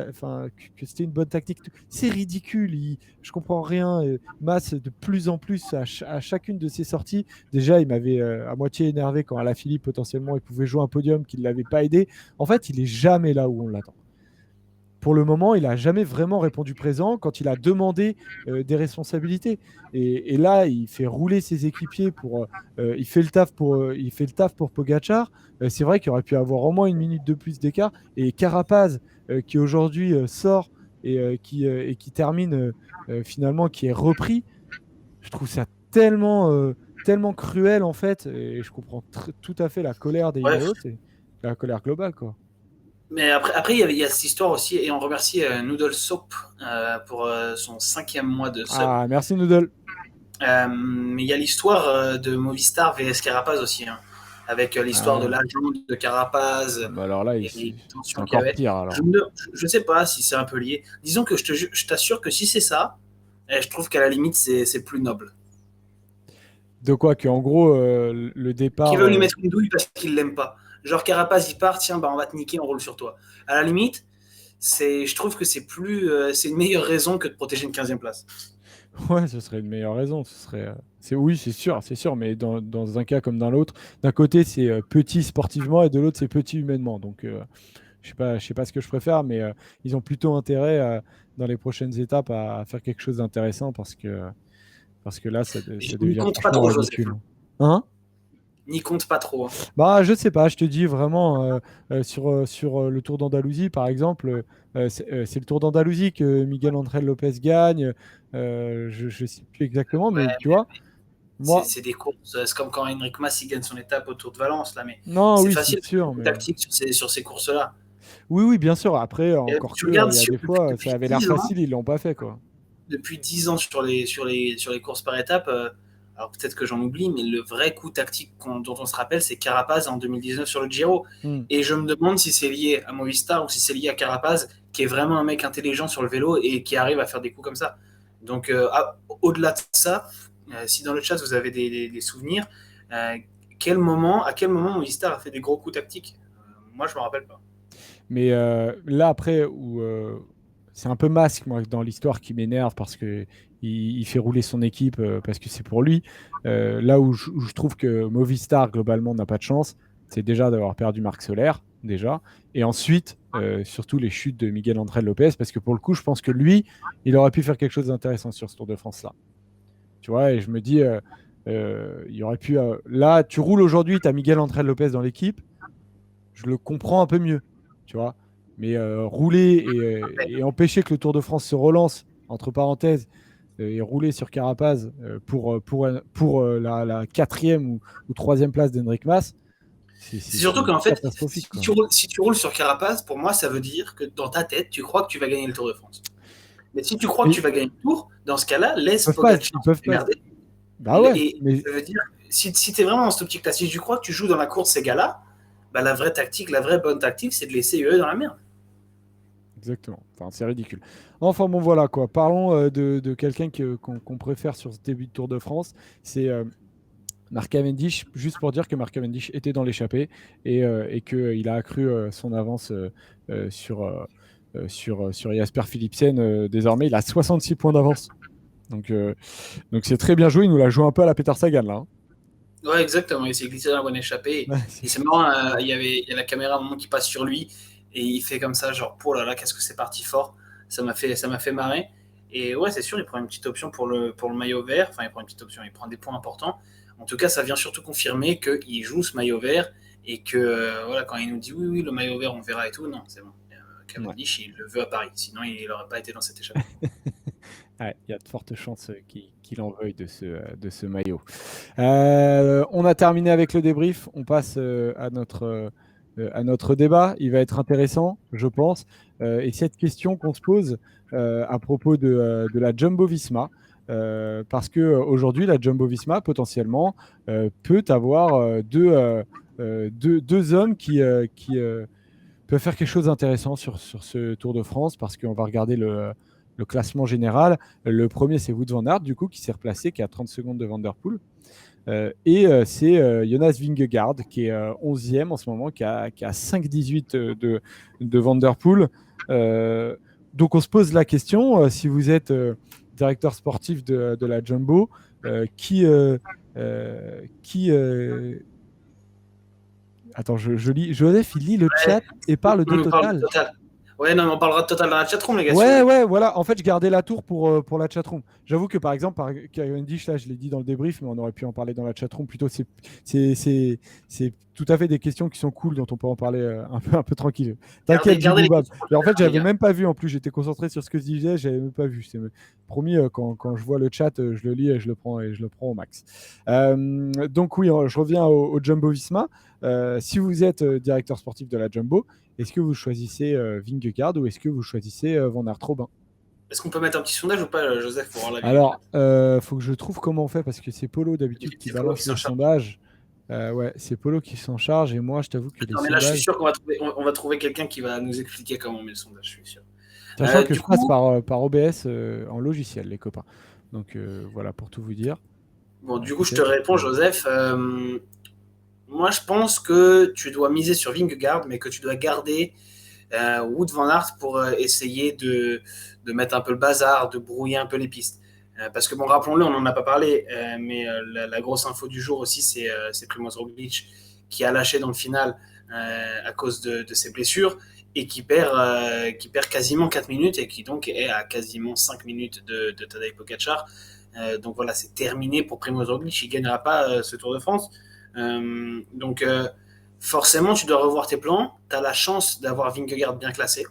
enfin, que c'était une bonne tactique. C'est ridicule. Je comprends rien. Mas, de plus en plus, à chacune de ses sorties, déjà, il m'avait à moitié énervé quand Alaphilippe, potentiellement, il pouvait jouer un podium, qu'il ne l'avait pas aidé. En fait, il est jamais là où on l'attend. Pour le moment, il n'a jamais vraiment répondu présent quand il a demandé des responsabilités. Et là, il fait rouler ses équipiers il fait le taf pour Pogacar. C'est vrai qu'il aurait pu avoir au moins une minute de plus d'écart. Et Carapaz, qui aujourd'hui sort et qui termine finalement, qui est repris, je trouve ça tellement cruel en fait. Et je comprends tout à fait la colère des Ouais. Ineos et la colère globale, quoi. Mais après il y a cette histoire aussi, et on remercie Noodle Soap pour son 5e mois de sub. Ah, merci Noodle. Mais il y a l'histoire de Movistar vs Carapaz aussi, hein, avec Ah l'histoire de ouais. l'agent de Carapaz Bah alors là, et les c'est tensions qu'il y encore avait. pire alors. Je sais pas si c'est un peu lié. Disons que je t'assure que si c'est ça, je trouve qu'à la limite c'est plus noble. De quoi que en gros le Qui départ. veut lui mettre une douille parce qu'il l'aime pas. Genre Carapaz il part, tiens, bah on va te niquer, on roule sur toi. À la limite, je trouve que c'est une meilleure raison que de protéger une 15e place. Ouais, ce serait une meilleure raison. Oui, c'est sûr, mais dans un cas comme dans l'autre, d'un côté c'est petit sportivement et de l'autre c'est petit humainement. Donc je sais pas ce que je préfère, mais ils ont plutôt intérêt dans les prochaines étapes à faire quelque chose d'intéressant parce que là ça N'y devient compte pas franchement trop, Joseph. ridicule. Hein? N'y compte pas trop. Hein. Bah, je sais pas, je te dis vraiment sur le Tour d'Andalousie, par exemple, c'est le Tour d'Andalousie que Miguel Angel Lopez gagne. Je sais plus exactement, mais Ouais, tu vois, moi, c'est des courses. C'est comme quand Henrik Mas il gagne son étape au Tour de Valence là, mais non, c'est oui, c'est facile sûr, mais tactique sur ces courses-là. oui, oui, bien sûr. Après, encore Tu que, regardes il y a des fois, ça depuis avait l'air 10 ans, facile, ils l'ont pas fait, quoi. depuis 10 ans sur les courses par étapes. Alors peut-être que j'en oublie, mais le vrai coup tactique dont on se rappelle, c'est Carapaz en 2019 sur le Giro. Hmm. Et je me demande si c'est lié à Movistar ou si c'est lié à Carapaz, qui est vraiment un mec intelligent sur le vélo et qui arrive à faire des coups comme ça. Donc au-delà de ça, si dans le chat vous avez des souvenirs, à quel moment Movistar a fait des gros coups tactiques Moi, je me rappelle pas. Mais là, après, où c'est un peu masque, moi, dans l'histoire qui m'énerve parce que il fait rouler son équipe parce que c'est pour lui. Là où je trouve que Movistar, globalement, n'a pas de chance, c'est déjà d'avoir perdu Marc Soler, déjà. Et ensuite, surtout les chutes de Miguel André Lopez, parce que pour le coup, je pense que lui, il aurait pu faire quelque chose d'intéressant sur ce Tour de France-là. Tu vois, et je me dis, il aurait pu. Là, tu roules aujourd'hui, tu as Miguel André Lopez dans l'équipe, je le comprends un peu mieux, tu vois. Mais rouler et empêcher que le Tour de France se relance, entre parenthèses, et rouler sur Carapaz pour la quatrième ou troisième place d'Henrik Mas, C'est surtout qu'en fait, catastrophique, quoi. si tu roules sur Carapaz, pour moi, ça veut dire que dans ta tête, tu crois que tu vas gagner le Tour de France. Mais si tu crois que tu vas gagner le Tour, dans ce cas-là, laisse Pogacar Ils peuvent pas. merder. Bah ouais, Et mais ça veut dire, si tu es vraiment dans cette optique-là, si tu crois que tu joues dans la course ces gars-là, bah, la vraie tactique, la vraie bonne tactique, c'est de laisser UAE dans la merde. Exactement. Enfin, c'est ridicule. Enfin, bon, voilà quoi. Parlons de quelqu'un qu'on préfère sur ce début de Tour de France. C'est Mark Cavendish, juste pour dire que Mark Cavendish était dans l'échappée et qu'il a accru son avance sur, sur Jasper Philipsen. Désormais, il a 66 points d'avance. Donc c'est très bien joué. Il nous l'a joué un peu à la Peter Sagan là. Hein. Ouais, exactement. Il s'est glissé dans la bonne échappée. Ouais, Et c'est marrant, il y a la caméra à un moment qui passe sur lui et il fait comme ça, genre, oh là là, qu'est-ce que c'est parti fort. Ça m'a fait marrer. Et ouais, c'est sûr, il prend une petite option pour le maillot vert. Enfin, il prend une petite option, il prend des points importants. En tout cas, ça vient surtout confirmer qu'il joue ce maillot vert et que, voilà, quand il nous dit oui, oui, le maillot vert, on verra et tout, non, c'est bon. ouais. Cavendish, il le veut à Paris. Sinon, il n'aurait pas été dans cette échappée. Ouais, il y a de fortes chances qu'il en veuille de ce maillot. On a terminé avec le débrief. On passe à notre débat. Il va être intéressant, je pense. Et cette question qu'on se pose à propos de la Jumbo-Visma, parce qu'aujourd'hui, la Jumbo-Visma, potentiellement, peut avoir deux hommes qui peuvent faire quelque chose d'intéressant sur ce Tour de France, parce qu'on va regarder le classement général. Le premier, c'est Wout van Aert, du coup, qui s'est replacé, qui a 30 secondes de Van Der Poel. C'est Jonas Vingegaard, qui est 11e en ce moment, qui a 5,18 de Van Der Poel. Donc, on se pose la question, si vous êtes directeur sportif de la Jumbo, qui... qui Attends, je lis. Joseph, il lit le Ouais, chat et parle de on parle de Total. Total. Ouais, non, mais on parlera de Total dans la chatroom, les gars, si vous Ouais, voulez. ouais, voilà. En fait, je gardais la tour pour la chatroom. J'avoue que par exemple, par Cavendish, là, je l'ai dit dans le débrief, mais on aurait pu en parler dans la chatroom. Plutôt, c'est tout à fait des questions qui sont cool, dont on peut en parler un peu tranquille. T'inquiète, Gardez les Jiboubab. questions pour Et en fait, les j'avais gars. même pas vu. En plus, j'étais concentré sur ce que je disais, j'avais même pas vu. Promis, quand je vois le chat, je le lis et je le prends au max. Donc oui, je reviens au Jumbo Visma. Si vous êtes directeur sportif de la Jumbo, est-ce que vous choisissez Vingegaard ou est-ce que vous choisissez Van Aert Robin? Est-ce qu'on peut mettre un petit sondage ou pas, Joseph, pour avoir l'avis du chat? Alors, faut que je trouve comment on fait parce que c'est Polo d'habitude qui C'est Polo qui balance s'en les charge. sondages. Ouais, c'est Polo qui s'en charge et moi, je t'avoue que les Non, mais là, je suis sondages, sûr qu'on va trouver, on va trouver quelqu'un qui va nous expliquer comment on met le sondage, je suis sûr. sachant que Du je passe coup, par OBS en logiciel, les copains. Donc voilà, pour tout vous dire. bon, du coup, je te Peut-être réponds, que... Joseph. Moi, je pense que tu dois miser sur Vingegaard, mais que tu dois garder Wout van Aert pour essayer de mettre un peu le bazar, de brouiller un peu les pistes. Parce que bon, rappelons-le, on n'en a pas parlé, mais la grosse info du jour aussi, c'est Primoz Roglic qui a lâché dans le final à cause de ses blessures et qui perd quasiment 4 minutes et qui donc est à quasiment 5 minutes de Tadej Pogacar. Donc voilà, c'est terminé pour Primoz Roglic, il ne gagnera pas ce Tour de France. Donc forcément, tu dois revoir tes plans. Tu as la chance d'avoir Vingegaard bien classé,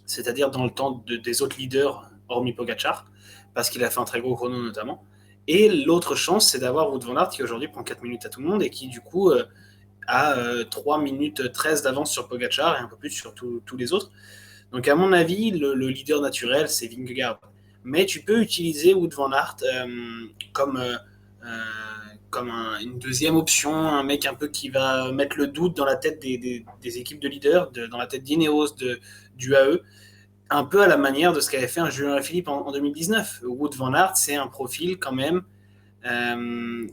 c'est-à-dire dans le temps des autres leaders, hormis Pogacar, parce qu'il a fait un très gros chrono notamment. Et l'autre chance, c'est d'avoir Wout van Aert qui aujourd'hui prend 4 minutes à tout le monde et qui du coup a 3 minutes 13 d'avance sur Pogacar et un peu plus sur tous les autres. Donc à mon avis, le leader naturel, c'est Vingegaard. Mais tu peux utiliser Wout van Aert comme une deuxième option, un mec un peu qui va mettre le doute dans la tête des équipes de leaders, dans la tête d'Ineos, du AE, un peu à la manière de ce qu'avait fait un Julien Philippe en 2019. Wout van Aert, c'est un profil quand même euh,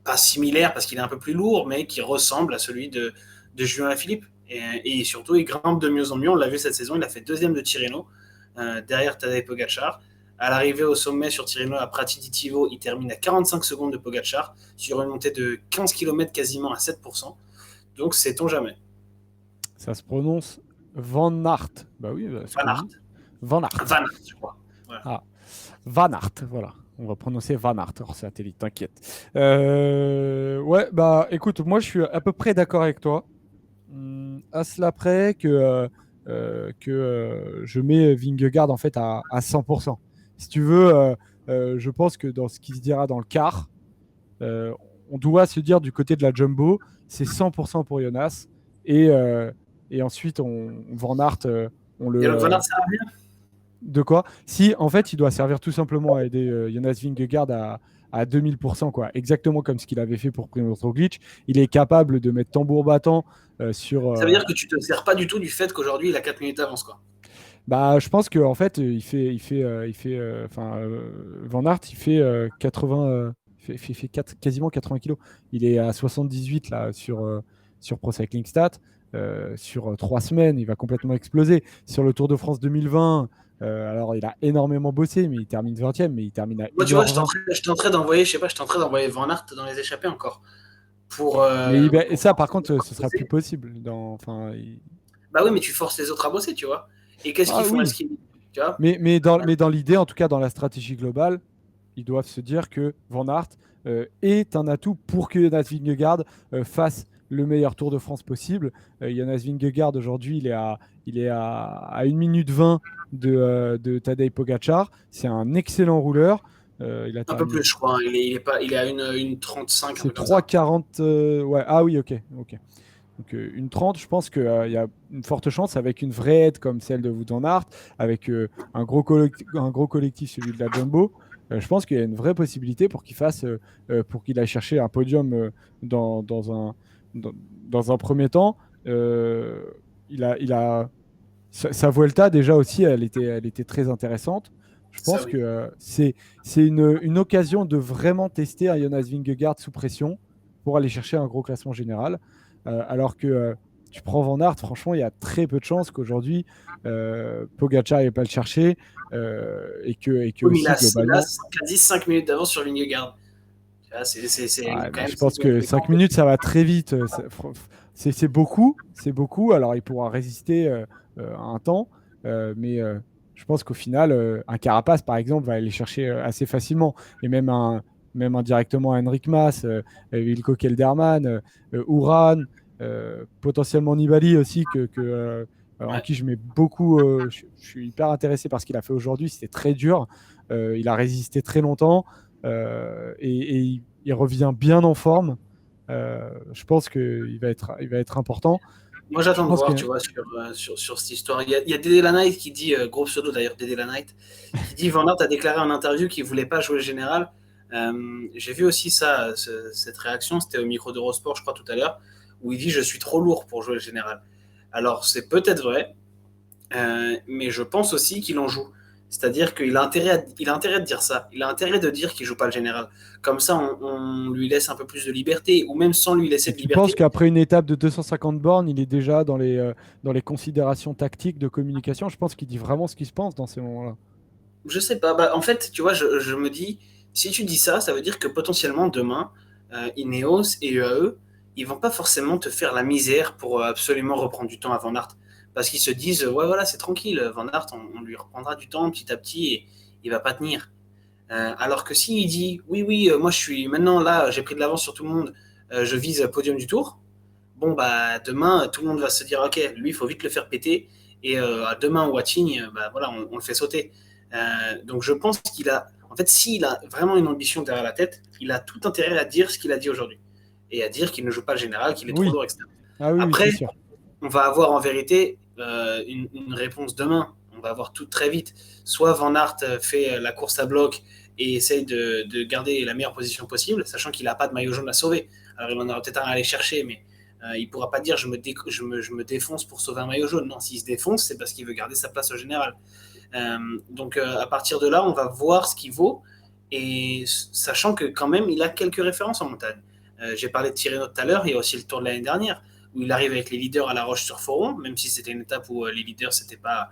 pas similaire parce qu'il est un peu plus lourd, mais qui ressemble à celui de Julien Philippe. Et surtout, il grimpe de mieux en mieux. On l'a vu cette saison, il a fait deuxième de Tirreno, derrière Tadej Pogacar. À l'arrivée au sommet sur Tirreno à Prati di Tivo, il termine à 45 secondes de Pogacar sur une montée de 15 km quasiment à 7%. Donc, sait-on jamais. Ça se prononce Van Aert. Bah oui, ce Van que je Aert. dis. Van Aert. Van Aert, je crois. Voilà. Ah, Van Aert, voilà. On va prononcer Van Aert hors satellite, t'inquiète. Ouais, bah écoute, moi je suis à peu près d'accord avec toi. À cela près que je mets Vingegaard en fait à 100%. Si tu veux, je pense que dans ce qui se dira dans le quart, euh, on doit se dire du côté de la Jumbo, c'est 100% pour Jonas. Et, euh, et ensuite, Van Aert, on Et donc, Van le, Aert, ça va bien. de quoi? Si, en fait, il doit servir tout simplement à aider Jonas Vingegaard à 2000%, quoi. Exactement comme ce qu'il avait fait pour Primoz Roglic. Il est capable de mettre tambour battant sur. Ça veut dire que tu te sers pas du tout du fait qu'aujourd'hui il a 4 minutes d'avance, quoi. Bah, je pense qu'en fait, Van Aert, il fait 80, quasiment 80 kilos. Il est à 78 là sur Pro Cycling Stats. Sur 3 semaines, il va complètement exploser. Sur le Tour de France 2020, alors il a énormément bossé, mais il termine 20e, mais il termine à Moi, tu vois, 1h20. je tenterais d'envoyer, je sais pas, je tenterais d'envoyer Van Aert dans les échappées encore. Mais et Pour ça, par contre, ce sera plus bosser. possible. Bah oui, mais tu forces les autres à bosser, tu vois. Et qu'est-ce qu'ils Ah font? oui, Est-ce qu'ils, tu vois? mais dans l'idée, en tout cas dans la stratégie globale, ils doivent se dire que Van Aert est un atout pour que Jonas Vingegaard fasse le meilleur Tour de France possible. Jonas Vingegaard, aujourd'hui, il est à 1 minute 20 de Tadej Pogacar. C'est un excellent rouleur. Il a Un peu terminé. plus, je crois, hein. Il est à une 35, un C'est truc comme ça. 3,40. Ouais. Ah oui, ok. Ok. Donc une 30, je pense qu'il y a une forte chance avec une vraie aide comme celle de Wout van Aert, avec un gros collectif, celui de la Jumbo. Je pense qu'il y a une vraie possibilité pour pour qu'il aille chercher un podium dans un premier temps. Euh, sa Vuelta déjà aussi, elle était très intéressante. Je Ça, pense oui. que c'est une occasion de vraiment tester un Jonas Vingegaard sous pression pour aller chercher un gros classement général. Alors que tu prends Van Aert, franchement, il y a très peu de chances qu'aujourd'hui Pogacar n'ait pas le chercher et que Oui, mais aussi il a globalement. quasi 5 minutes d'avance sur Vingegaard. Tu vois, c'est Ouais, quand mais même je pense que 5 fréquent. minutes, ça va très vite. C'est beaucoup, c'est beaucoup. Alors, il pourra résister un temps, mais je pense qu'au final, un Carapace, par exemple, va aller chercher assez facilement. Et même indirectement Henrik Mas, Wilco Kelderman, Uran, potentiellement Nibali aussi, en Ouais. qui je mets beaucoup. Je suis hyper intéressé par ce qu'il a fait aujourd'hui. C'était très dur. Il a résisté très longtemps. Et il revient bien en forme. Je pense qu'il va être important. Moi, Je j'attends de pense voir, que tu vois, sur cette histoire. Il y a Dédé Lanight qui dit, gros pseudo d'ailleurs, Dédé Lanight, qui dit Van Aert a déclaré en interview qu'il ne voulait pas jouer le général. J'ai vu aussi ça, cette réaction, c'était au micro d'Eurosport, je crois, tout à l'heure, où il dit je suis trop lourd pour jouer le général. Alors, c'est peut-être vrai, mais je pense aussi qu'il en joue. C'est-à-dire il a intérêt de dire ça. Il a intérêt de dire qu'il ne joue pas le général. Comme ça, on lui laisse un peu plus de liberté, ou même sans lui laisser et de tu penses liberté. qu'après une étape de 250 bornes, il est déjà dans les considérations tactiques de communication. Je pense qu'il dit vraiment ce qu'il se pense dans ces moments-là. Je sais pas. Bah, en fait, tu vois, je me dis, si tu dis ça, ça veut dire que potentiellement demain, Ineos et UAE, ils vont pas forcément te faire la misère pour absolument reprendre du temps à Van Aert. Parce qu'ils se disent, ouais, voilà, c'est tranquille, Van Aert, on lui reprendra du temps petit à petit et il va pas tenir. Alors que s'il dit, oui, oui, moi je suis maintenant là, j'ai pris de l'avance sur tout le monde, je vise podium du tour, bon, bah demain, tout le monde va se dire, ok, lui, il faut vite le faire péter. Et demain, Watching, bah, voilà, on le fait sauter. Donc je pense qu'il a, en fait, s'il a vraiment une ambition derrière la tête, il a tout intérêt à dire ce qu'il a dit aujourd'hui. Et à dire qu'il ne joue pas le général, qu'il est trop Oui. lourd, etc. Ah oui, oui, c'est Après, sûr. on va avoir en vérité une réponse demain. On va avoir tout très vite. Soit Van Aert fait la course à bloc et essaye de garder la meilleure position possible, sachant qu'il n'a pas de maillot jaune à sauver. Alors il en aura peut-être un à aller chercher, mais il ne pourra pas dire je me défonce pour sauver un maillot jaune. Non, s'il se défonce, c'est parce qu'il veut garder sa place au général. Donc à partir de là, on va voir ce qu'il vaut, et sachant que quand même, il a quelques références en montagne. J'ai parlé de Tirreno tout à l'heure, il y a aussi le Tour de l'année dernière, où il arrive avec les leaders à la Roche-sur-Foron, même si c'était une étape où les leaders s'étaient pas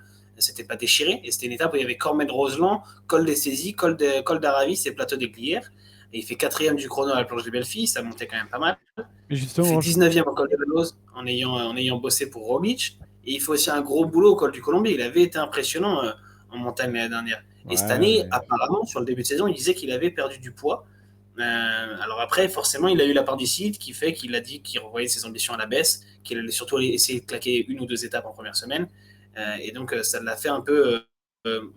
déchirés, et c'était une étape où il y avait Cormet-Roseland, Col des Saisies, Col d'Aravis et Plateau des Glières, et il fait quatrième du chrono à la planche des Belles-Filles, ça montait quand même pas mal. Mais Il fait justement, 19e au col de la Lose en ayant bossé pour Roglic. Et il fait aussi un gros boulot au col du Colombier. Il avait été impressionnant en montagne l'année dernière. Et cette ouais, année, mais apparemment, sur le début de saison, il disait qu'il avait perdu du poids. Alors après, forcément, il a eu la part du site qui fait qu'il a dit qu'il revoyait ses ambitions à la baisse, qu'il allait surtout essayer de claquer une ou deux étapes en première semaine. Et donc, ça l'a fait un peu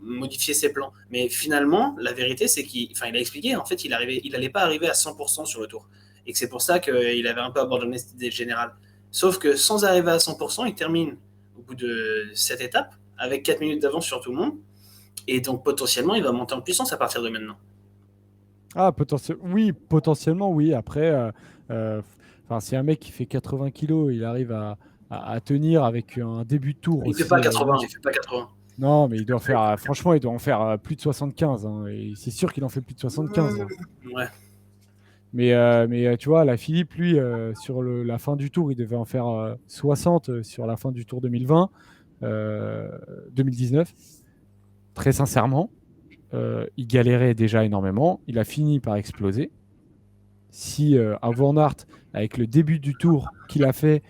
modifier ses plans. Mais finalement, la vérité, c'est qu'il a expliqué, en fait, il n'allait pas arriver à 100% sur le tour. Et que c'est pour ça qu'il avait un peu abandonné cette idée générale. Sauf que sans arriver à 100%, il termine au bout de cette étape avec 4 minutes d'avance sur tout le monde. Et donc potentiellement, il va monter en puissance à partir de maintenant. Ah, oui, potentiellement, oui. Après, c'est un mec qui fait 80 kilos, il arrive à tenir avec un début de tour Il fait pas aussi. 80, il fait pas 80. Non, mais il doit faire, franchement, il doit en faire plus de 75, hein, et c'est sûr qu'il en fait plus de 75, là. Ouais. Mais tu vois, la Philippe, lui, sur la fin du tour, il devait en faire 60 sur la fin du tour 2020, 2019. Très sincèrement, il galérait déjà énormément. Il a fini par exploser. Si à Van Aert, avec le début du tour qu'il a fait,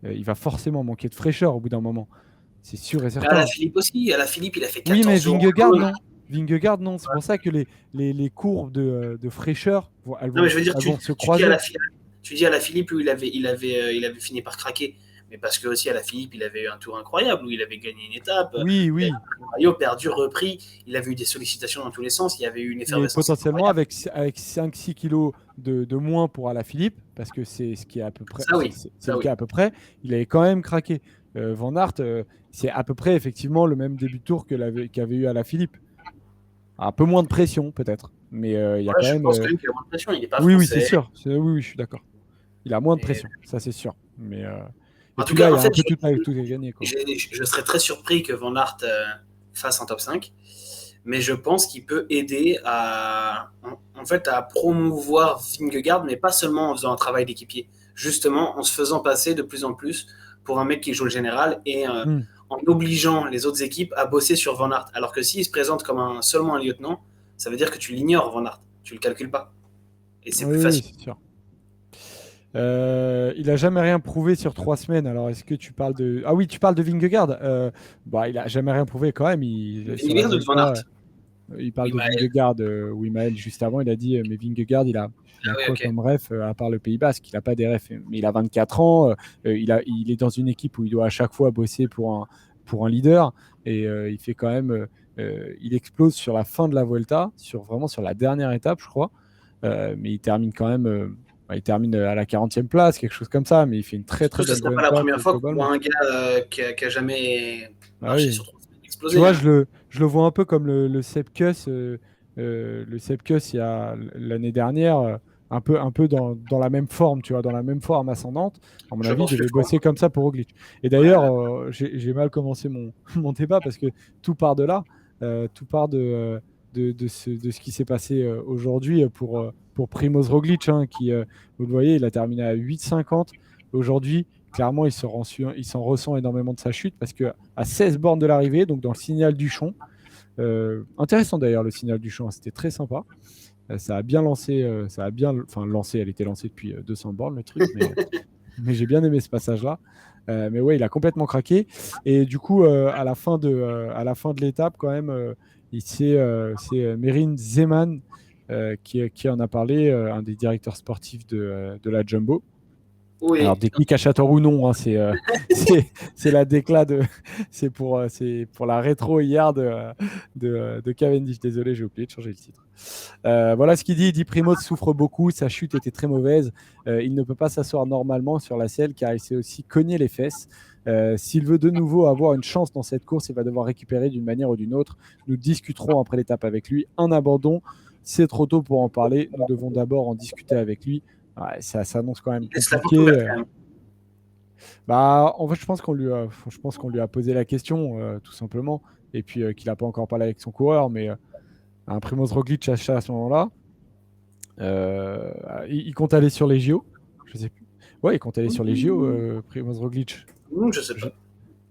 il va forcément manquer de fraîcheur au bout d'un moment. C'est sûr et Mais à la certain. Philippe aussi, à la Philippe, il a fait Oui, mais 14 jours en Vingegaard, jaune. non. Vingegaard, non. C'est pour ça que les courbes de fraîcheur, Non, mais je veux dire, elles vont se tu dis à croiser. tu dis à la Philippe où il avait fini par craquer. Mais parce que aussi à la Philippe, il avait eu un tour incroyable où il avait gagné une étape, Oui, il avait oui. pris le maillot, perdu, repris, il avait eu des sollicitations dans tous les sens, il y avait eu une Mais effervescence potentiellement, incroyable. avec 5-6 kilos de moins pour Alaphilippe, parce que c'est ce qui est à peu près, Ça oui, c'est ça le oui. cas à peu près, il avait quand même craqué. Van Aert, c'est à peu près effectivement le même début de tour qu'avait eu Alaphilippe. Un peu moins de pression, peut-être. Mais il y a Ouais, quand je même. pense quand même qu'il a moins de pression, il n'est pas Oui, oui, c'est français. sûr. Oui, oui, je suis d'accord. Il a moins de Et pression, ça c'est sûr. Et en tout puis là, cas, il y en a fait, un peu tout est gagné, quoi. je serais très surpris que Van Aert fasse un top 5, mais je pense qu'il peut aider en fait, à promouvoir Vingegaard, mais pas seulement en faisant un travail d'équipier, justement en se faisant passer de plus en plus pour un mec qui joue le général et Hmm. en obligeant les autres équipes à bosser sur Van Aert. Alors que s'il se présente comme seulement un lieutenant, ça veut dire que tu l'ignores, Van Aert, tu le calcules pas. Et c'est Oui, plus oui, facile. c'est sûr. Il a jamais rien prouvé sur 3 semaines. Alors, est-ce que tu parles de... Ah oui, tu parles de Vingegaard. Bah, il a jamais rien prouvé quand même. Sur la Vingegaard ou Van Vuelta, Aert? il parle Oui, de Vingegaard. Oui, Maël, juste avant, il a dit, mais Vingegaard, il a ah oui, quoi ok. comme ref, à part le Pays Basque? Il n'a pas des refs. Mais il a 24 ans. Il est dans une équipe où il doit à chaque fois bosser pour un leader. Et il fait quand même... il explose sur la fin de la Vuelta, vraiment sur la dernière étape, je crois. Mais il termine quand même... il termine à la 40e place, quelque chose comme ça, mais il fait une très Surtout très que ce ne belle serait pas la Vuelta première fois qu'on voit globalement. un gars qui a jamais Ah marché oui. sur 3 semaines Tu exploser. vois, Hein. je le vois un peu comme le Sepkus, le Sepkus il y a l'année dernière, un peu dans la même forme, tu vois, dans la même forme ascendante. À mon Je avis, il pense que devait je comprends. bosser comme ça pour Roglic. Et d'ailleurs, Ouais. j'ai mal commencé mon débat parce que tout part de là, tout part de ce qui s'est passé aujourd'hui pour Primoz Roglic, hein, qui, vous le voyez, il a terminé à 8,50. Aujourd'hui, clairement, il s'en ressent énormément de sa chute parce que à 16 bornes de l'arrivée, donc dans le signal Duchon. Intéressant d'ailleurs le signal Duchon, hein, c'était très sympa. Ça a bien lancé, enfin lancé, elle était lancée depuis 200 bornes le truc, mais j'ai bien aimé ce passage-là. Mais ouais, il a complètement craqué. Et du coup, à la fin de l'étape, quand même, c'est Merin Zeman qui en a parlé, un des directeurs sportifs de la Jumbo. Alors, Oui. déclic à Châteauroux, non, hein, c'est la déclat c'est pour la rétro hier de Cavendish. Désolé, j'ai oublié de changer le titre. Voilà ce qu'il dit. Il dit Primoz souffre beaucoup, sa chute était très mauvaise. Il ne peut pas s'asseoir normalement sur la selle car il s'est aussi cogné les fesses. S'il veut de nouveau avoir une chance dans cette course, il va devoir récupérer d'une manière ou d'une autre. Nous discuterons après l'étape avec lui. Un abandon, c'est trop tôt pour en parler. Nous devons d'abord en discuter avec lui. Ouais, ça s'annonce quand même Il laisse la porte compliqué. ouverte quand même. Bah, en fait, je pense qu'on lui a posé la question, tout simplement, et puis qu'il n'a pas encore parlé avec son coureur, mais un Primoz Roglic à ce moment-là, euh, il compte aller sur les JO, je sais plus. Ouais, il compte aller sur les JO, Primoz Roglic. Je sais Je, pas.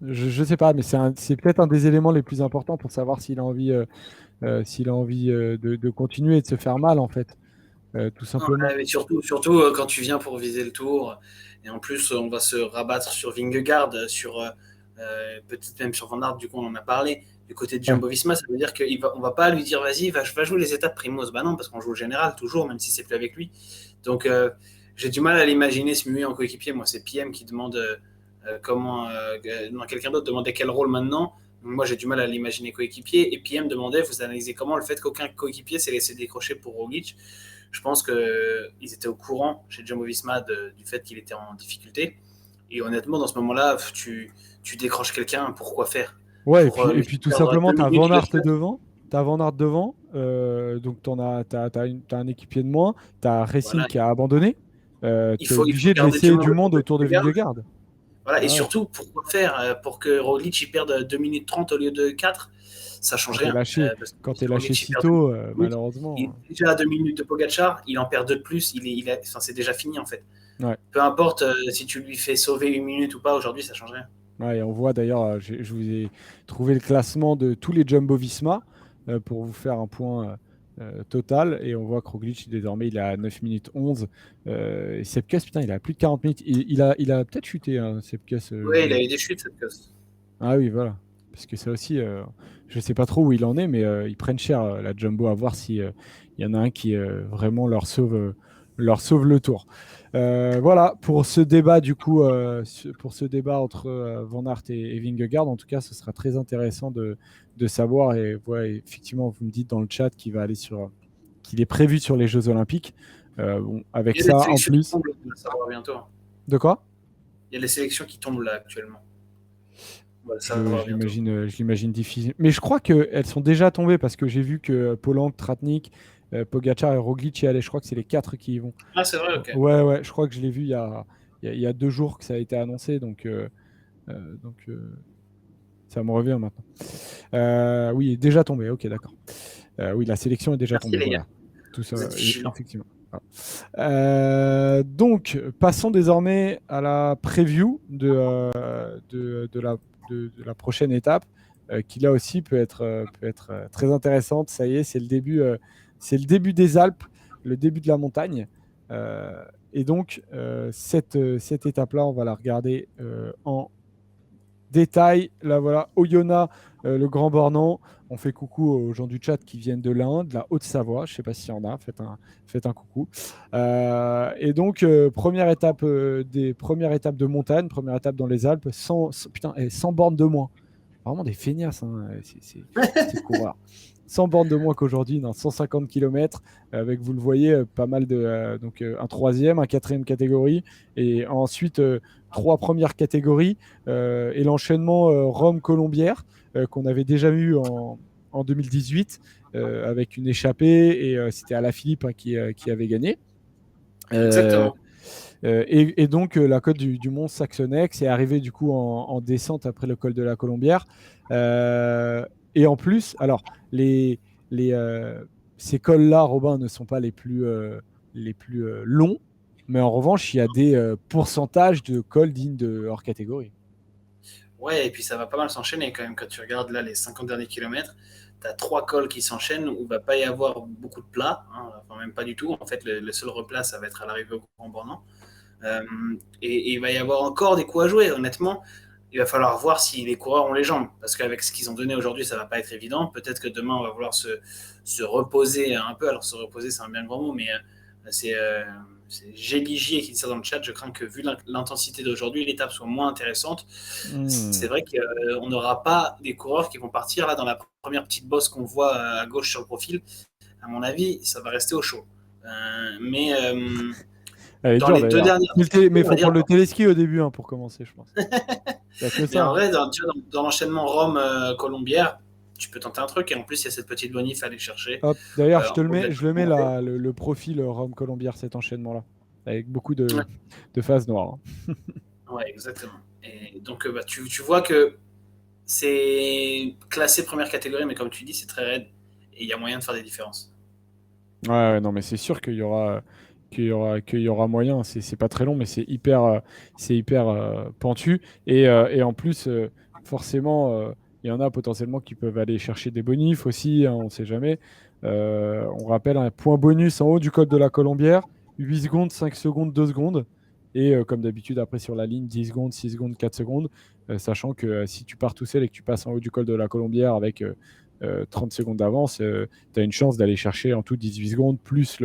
je sais pas, mais c'est peut-être un des éléments les plus importants pour savoir s'il a envie de continuer et de se faire mal, en fait, tout simplement. Ouais, mais surtout quand tu viens pour viser le tour. Et en plus, on va se rabattre sur Vingegaard, peut-être même sur Van Aert, du coup, on en a parlé. Du côté de Ouais. Jumbo-Visma, ça veut dire qu'on va pas lui dire vas-y, va jouer les étapes Primoz. Bah non, parce qu'on joue le général toujours, même si c'est plus avec lui. Donc, j'ai du mal à l'imaginer se muer en coéquipier. Moi, c'est PM qui demande comment. Non, quelqu'un d'autre demandait quel rôle maintenant. Moi, j'ai du mal à l'imaginer coéquipier. Et PM demandait vous analysez comment le fait qu'aucun coéquipier s'est laissé décrocher pour Roglic. Je pense qu'ils étaient au courant chez Jumbo Visma du fait qu'il était en difficulté. Et honnêtement, dans ce moment-là, tu décroches quelqu'un, pourquoi faire Ouais, et Pour puis, et lui puis faire tout perdre simplement, deux tu as minutes Van de Aert classe. devant. t'as Van Aert devant, donc t'as un équipier de moins, t'as Racing Voilà, qui a abandonné, t'es il faut obligé de garder du laisser du monde monde autour de autour de Vingegaard. Vingegaard. Voilà, et Ah ouais. surtout, pourquoi faire pour que Roglic il perde 2 minutes 30 au lieu de 4? Ça Quand change t'es rien. lâché, Parce que quand t'es si lâché Roglic il si perd 2 tôt, minutes, il malheureusement. est déjà à 2 minutes de Pogacar, il en perd 2 de plus, enfin, c'est déjà fini en fait. Ouais. Peu importe si tu lui fais sauver une minute ou pas, aujourd'hui ça change rien. Ouais, et on voit d'ailleurs, je vous ai trouvé le classement de tous les Jumbo-Visma pour vous faire un point total. Et on voit que Roglic, désormais, il est à 9 minutes 11. Et Sepkus, putain, il a plus de 40 minutes. Il a peut-être chuté, hein, Sepkus. Ouais, il a eu des chutes cette course. Ah oui, voilà. Parce que ça aussi, je ne sais pas trop où il en est, mais ils prennent cher, la Jumbo, à voir si il y en a un qui vraiment leur sauve le tour. Voilà, pour ce débat, du coup, pour ce débat entre Van Aert et Vingegaard, en tout cas, ce sera très intéressant de savoir. Et ouais, effectivement, vous me dites dans le chat qu'il est prévu sur les Jeux Olympiques. Bon, avec Il y a des ça, en sélections qui plus. tombent, on va savoir bientôt. De quoi? Il y a des sélections qui tombent là actuellement. On va le Je, savoir je bientôt. l'imagine, je l'imagine difficile. Mais je crois qu'elles sont déjà tombées parce que j'ai vu que Poland, Tratnik, Pogacar et Roglic y allaient. Je crois que c'est les quatre qui y vont. Ah, c'est vrai, ok. Ouais, ouais, je crois que je l'ai vu il y a 2 jours que ça a été annoncé. Donc, ça me revient maintenant. Oui, il est déjà tombé. Ok, d'accord. Oui, la sélection est déjà Merci tombée. les gars, Voilà. Tout ça, vous êtes vigilants. effectivement. Voilà. Donc, passons désormais à la preview de la prochaine étape, qui là aussi peut être très intéressante. Ça y est, c'est le début des Alpes, le début de la montagne. Et donc, cette étape-là, on va la regarder en détail. Là, voilà, Oyonnax, le Grand Bornand. On fait coucou aux gens du chat qui viennent de l'Inde, de la Haute-Savoie. Je ne sais pas s'il y en a. Faites un coucou. Et donc, première étape de montagne, première étape dans les Alpes, putain, 100 bornes de moins. Vraiment des feignasses, hein, ces coureurs. 100 bornes de moins qu'aujourd'hui, dans 150 km, avec, vous le voyez, pas mal donc un troisième, un quatrième catégorie, et ensuite 3 premières catégories, et l'enchaînement Rome-Colombière, qu'on avait déjà vu en 2018, avec une échappée, et c'était Alaphilippe, hein, qui avait gagné. Euh, Exactement. et donc, la côte du mont Saxonnex est arrivée du coup en descente après le col de la Colombière. Euh, et en plus, alors, les, ces cols-là, Robin, ne sont pas les plus longs, mais en revanche, il y a des pourcentages de cols dignes de hors catégorie. Ouais, et puis ça va pas mal s'enchaîner quand même. Quand tu regardes là les 50 derniers kilomètres, tu as 3 cols qui s'enchaînent où il va pas y avoir beaucoup de plats, hein, enfin même pas du tout. En fait, le seul replat, ça va être à l'arrivée au Grand Bornand. Euh, et il va y avoir encore des coups à jouer, honnêtement. Il va falloir voir si les coureurs ont les jambes. Parce qu'avec ce qu'ils ont donné aujourd'hui, ça va pas être évident. Peut-être que demain, on va vouloir se reposer un peu. Alors, se reposer, c'est un bien grand mot, mais c'est Géligier qui dit ça dans le chat. Je crains que, vu l'intensité d'aujourd'hui, l'étape soit moins intéressante. C'est Hmm. vrai qu'on n'aura pas des coureurs qui vont partir là dans la première petite bosse qu'on voit à gauche sur le profil. À mon avis, ça va rester au chaud. Mais Elle est dans dure les deux d'ailleurs. dernières, Mais il on va faut dire, prendre le téléski au début, hein, pour commencer, je pense. Il n'y a que mais ça, en hein. vrai, dans l'enchaînement Rome-Colombière, tu peux tenter un truc. Et en plus, il y a cette petite bonif à aller chercher. Hop, d'ailleurs, je te le En haut de mets, la je le mets montée. là, le profil Rome-Colombière, cet enchaînement-là, avec beaucoup de phases noires, hein. Ouais, exactement. Et donc, bah, tu vois que c'est classé première catégorie, mais comme tu dis, c'est très raide. Et il y a moyen de faire des différences. Ouais, ouais, non, mais c'est sûr qu'il y aura moyen. C'est pas très long, mais c'est hyper pentu. Et en plus, forcément, il y en a potentiellement qui peuvent aller chercher des bonifs aussi, hein, on ne sait jamais. On rappelle un point bonus en haut du col de la Colombière, 8 secondes, 5 secondes, 2 secondes. Et comme d'habitude, après sur la ligne, 10 secondes, 6 secondes, 4 secondes. Sachant que si tu pars tout seul et que tu passes en haut du col de la Colombière avec 30 secondes d'avance, tu as une chance d'aller chercher en tout 18 secondes, plus,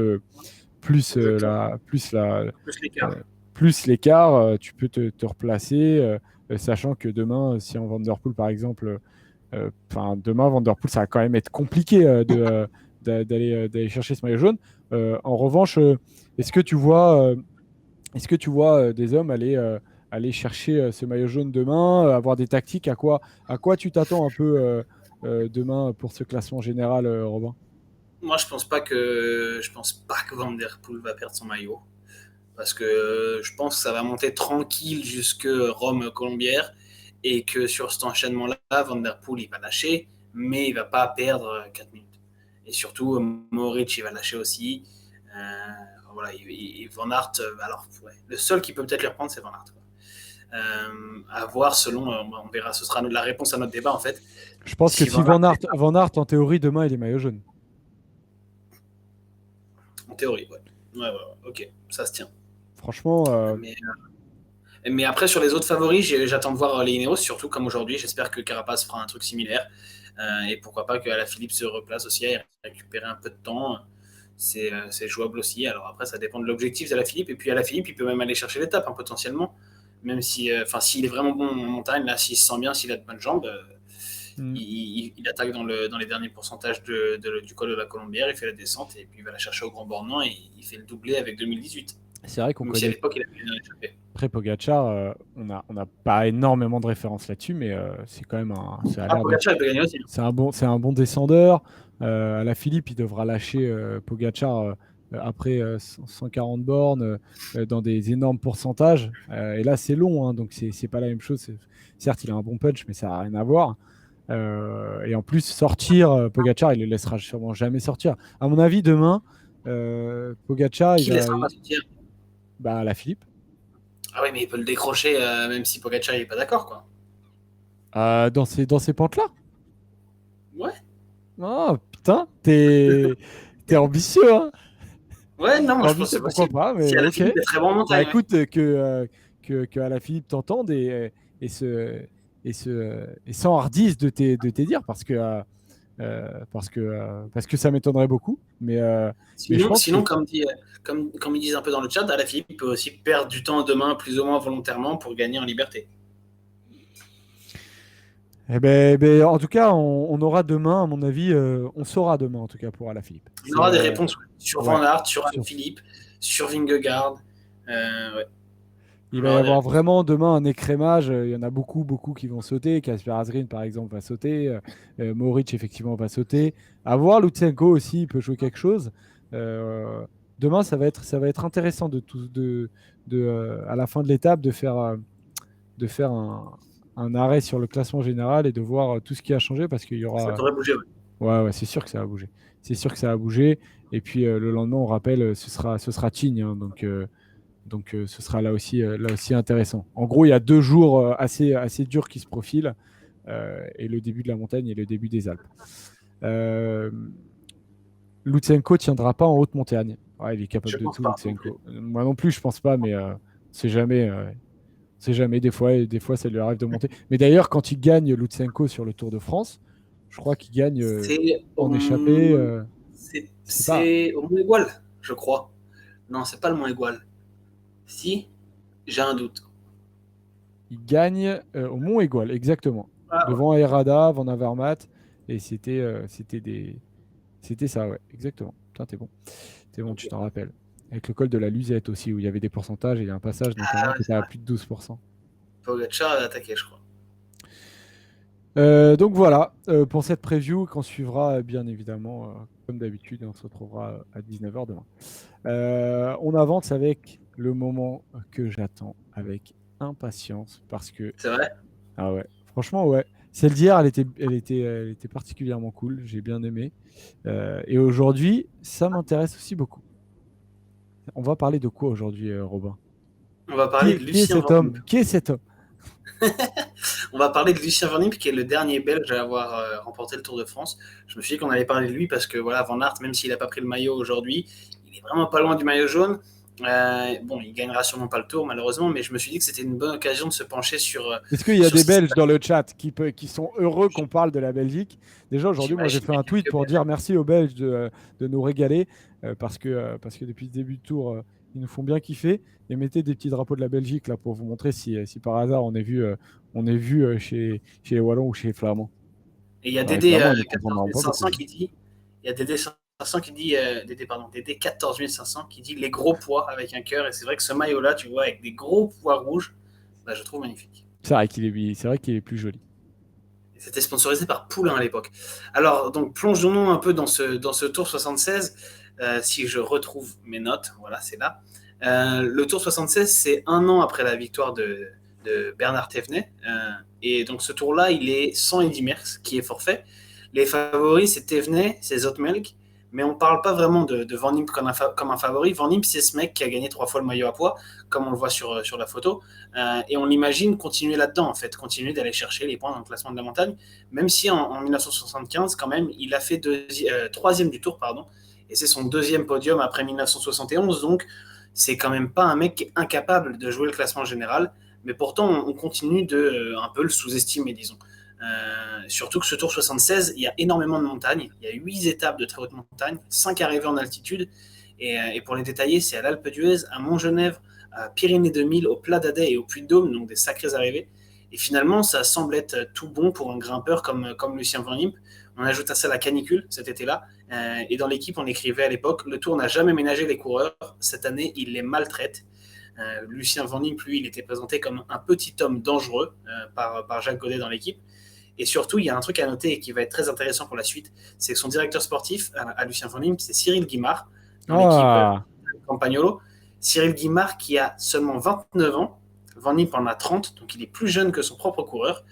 Exactement. Plus l'écart. euh, plus l'écart. Tu peux te replacer, sachant que demain, si en Vanderpool, par exemple, demain, Vanderpool, ça va quand même être compliqué d'aller chercher ce maillot jaune. En revanche, est-ce que tu vois, des hommes aller chercher ce maillot jaune demain, avoir des tactiques? À quoi tu t'attends un peu demain pour ce classement général, Robin? Moi, je pense pas que Van Der Poel va perdre son maillot. Parce que je pense que ça va monter tranquille jusque Rome-Colombière et que sur cet enchaînement-là, Van Der Poel, il va lâcher, mais il va pas perdre 4 minutes. Et surtout, Mohoric, il va lâcher aussi. Voilà, Van Aert, alors, ouais, le seul qui peut peut-être le reprendre, c'est Van Aert. À voir selon, on verra, ce sera la réponse à notre débat en fait. Je pense que Si si Van Aert, en théorie, demain, il est maillot jaune. En théorie, ouais. Ouais, ok, ça se tient. Franchement. Mais après, sur les autres favoris, j'attends de voir les Ineos, surtout comme aujourd'hui. J'espère que Carapace fera un truc similaire. Et pourquoi pas qu'Alaphilippe se replace aussi et récupérer un peu de temps. C'est jouable aussi. Alors après, ça dépend de l'objectif d'Alaphilippe. Et puis Alaphilippe, il peut même aller chercher l'étape, hein, potentiellement. Même si, s'il est vraiment bon en montagne, là, s'il se sent bien, s'il a de bonnes jambes, il attaque dans les derniers pourcentages du col de la Colombière, il fait la descente et puis il va la chercher au Grand Bornand et il fait le doublé avec 2018. C'est vrai qu'on Même connaît. si à l'époque, il a bien échappé. Après Pogacar, on n'a pas énormément de références là-dessus, mais c'est quand même Pogacar, il peut gagner aussi. C'est un bon descendeur. Alaphilippe, il devra lâcher Pogacar après 140 bornes dans des énormes pourcentages. Et là, c'est long, hein, donc c'est pas la même chose. Certes, il a un bon punch, mais ça n'a rien à voir. Et en plus, sortir, Pogacar, il ne le laissera sûrement jamais sortir. À mon avis, demain, Pogacar, Qui laissera pas sortir? Alaphilippe. Ah oui, mais il peut le décrocher même si Pogacar n'est pas d'accord, quoi. Dans ces pentes-là? Ouais. Oh, putain, t'es ambitieux, hein? Ouais, non, moi je pense que Ambitieux, c'est pourquoi possible. pas, Si mais ok. Alaphilippe est très bon en Bah montagne. écoute, que Alaphilippe t'entende et s'enhardisse de tes dires parce que ça m'étonnerait beaucoup. Mais je pense que Sinon comme ils disent un peu dans le chat, Alaphilippe peut aussi perdre du temps demain plus ou moins volontairement pour gagner en liberté. en tout cas, on aura demain, à mon avis, on saura demain en tout cas pour Alaphilippe. Il y aura des réponses sur ouais. Van Aert, sur Alaphilippe, sur Vingegaard. Ouais. Il va y avoir vraiment demain un écrémage. Il y en a beaucoup, beaucoup qui vont sauter. Kasper Asgreen, par exemple, va sauter. Mohoric, effectivement, va sauter. À voir, Lutsenko aussi, il peut jouer quelque chose. Demain, ça va être intéressant à la fin de l'étape de faire un arrêt sur le classement général et de voir tout ce qui a changé parce qu'il y aura. Ça devrait bouger, ouais. Ouais, c'est sûr que ça va bouger. C'est sûr que ça va bouger. Et puis le lendemain, on rappelle, ce sera Tignes. Hein, donc ce sera là aussi intéressant. En gros, il y a 2 jours assez durs qui se profilent, et le début de la montagne et le début des Alpes. Lutsenko tiendra pas en haute montagne. Ouais, il est capable de tout, Lutsenko. Moi non plus, je pense pas, mais c'est jamais. C'est jamais. Des fois, ça lui arrive de monter. Mais d'ailleurs, quand il gagne Lutsenko sur le Tour de France, je crois qu'il gagne en échappée. C'est au Mont Égual, je crois. Non, c'est pas le Mont Égual. Si, j'ai un doute. Il gagne au Mont Égual, exactement. Devant Herrada, Van Avermaet, et c'était ça, ouais, exactement. Putain, t'es bon. Okay. Tu t'en rappelles. Avec le col de la Luzette aussi, où il y avait des pourcentages, et il y a un passage notamment qui était à plus de 12%. Pogacar a attaqué, je crois. Donc voilà, pour cette preview qu'on suivra bien évidemment, comme d'habitude, on se retrouvera à 19h demain. On avance avec le moment que j'attends avec impatience parce que... C'est vrai? Ah ouais, franchement ouais. Celle d'hier, elle était particulièrement cool, j'ai bien aimé. Et aujourd'hui, ça m'intéresse aussi beaucoup. On va parler de quoi aujourd'hui, Robin? On va parler de Lucien Van Impe. Qui est cet homme? On va parler de Lucien Van Impe, qui est le dernier Belge à avoir remporté le Tour de France. Je me suis dit qu'on allait parler de lui parce que voilà, Van Aert, même s'il n'a pas pris le maillot aujourd'hui, il est vraiment pas loin du maillot jaune. Bon, il gagnera sûrement pas le Tour malheureusement, mais je me suis dit que c'était une bonne occasion de se pencher sur. Est-ce qu'il y a des Belges dans le chat qui sont heureux qu'on parle de la Belgique? Déjà aujourd'hui, moi j'ai fait un tweet pour dire merci aux Belges de nous régaler parce que depuis le début du Tour, ils nous font bien kiffer. Et mettez des petits drapeaux de la Belgique là pour vous montrer si par hasard on est vu chez les Wallons ou chez les Flamands. Et il y a Dédé 14500 qui dit, il y a Dédé 500 qui dit, Dédé 14500 qui dit les gros pois avec un cœur. Et c'est vrai que ce maillot-là, tu vois, avec des gros pois rouges, bah, je trouve magnifique. C'est vrai qu'il est plus joli. C'était sponsorisé par Poulain à l'époque. Alors, donc, plongeons-nous un peu dans ce Tour 76. Si je retrouve mes notes, voilà, c'est là. Le Tour 76, c'est un an après la victoire de Bernard Thévenet. Et donc, ce tour-là, il est sans Eddy Merckx, qui est forfait. Les favoris, c'est Thévenet, c'est Zoetemelk. Mais on ne parle pas vraiment de Van Impe comme un favori. Van Impe, c'est ce mec qui a gagné 3 fois le maillot à poids, comme on le voit sur la photo. Et on l'imagine continuer là-dedans, en fait, continuer d'aller chercher les points dans le classement de la montagne, même si en 1975, quand même, il a fait troisième du Tour, pardon, et c'est son deuxième podium après 1971, donc c'est quand même pas un mec qui est incapable de jouer le classement général, mais pourtant on continue de un peu le sous-estimer, disons. Surtout que ce Tour 76, il y a énormément de montagnes, il y a 8 étapes de très haute montagne, 5 arrivées en altitude, et pour les détailler, c'est à l'Alpe d'Huez, à Montgenèvre, à Pyrénées 2000, au Plat d'Adet et au Puy-de-Dôme, donc des sacrées arrivées. Et finalement, ça semble être tout bon pour un grimpeur comme Lucien Van Impe. On ajoute à ça la canicule cet été-là. Et dans l'équipe, on écrivait à l'époque, le Tour n'a jamais ménagé les coureurs. Cette année, il les maltraite. Lucien Van Impe, lui, il était présenté comme un petit homme dangereux par Jacques Godet dans l'équipe. Et surtout, il y a un truc à noter et qui va être très intéressant pour la suite, c'est que son directeur sportif à Lucien Van Impe, c'est Cyril Guimard, dans l'équipe Campagnolo. Cyril Guimard qui a seulement 29 ans, Van Impe en a 30, donc il est plus jeune que son propre coureur.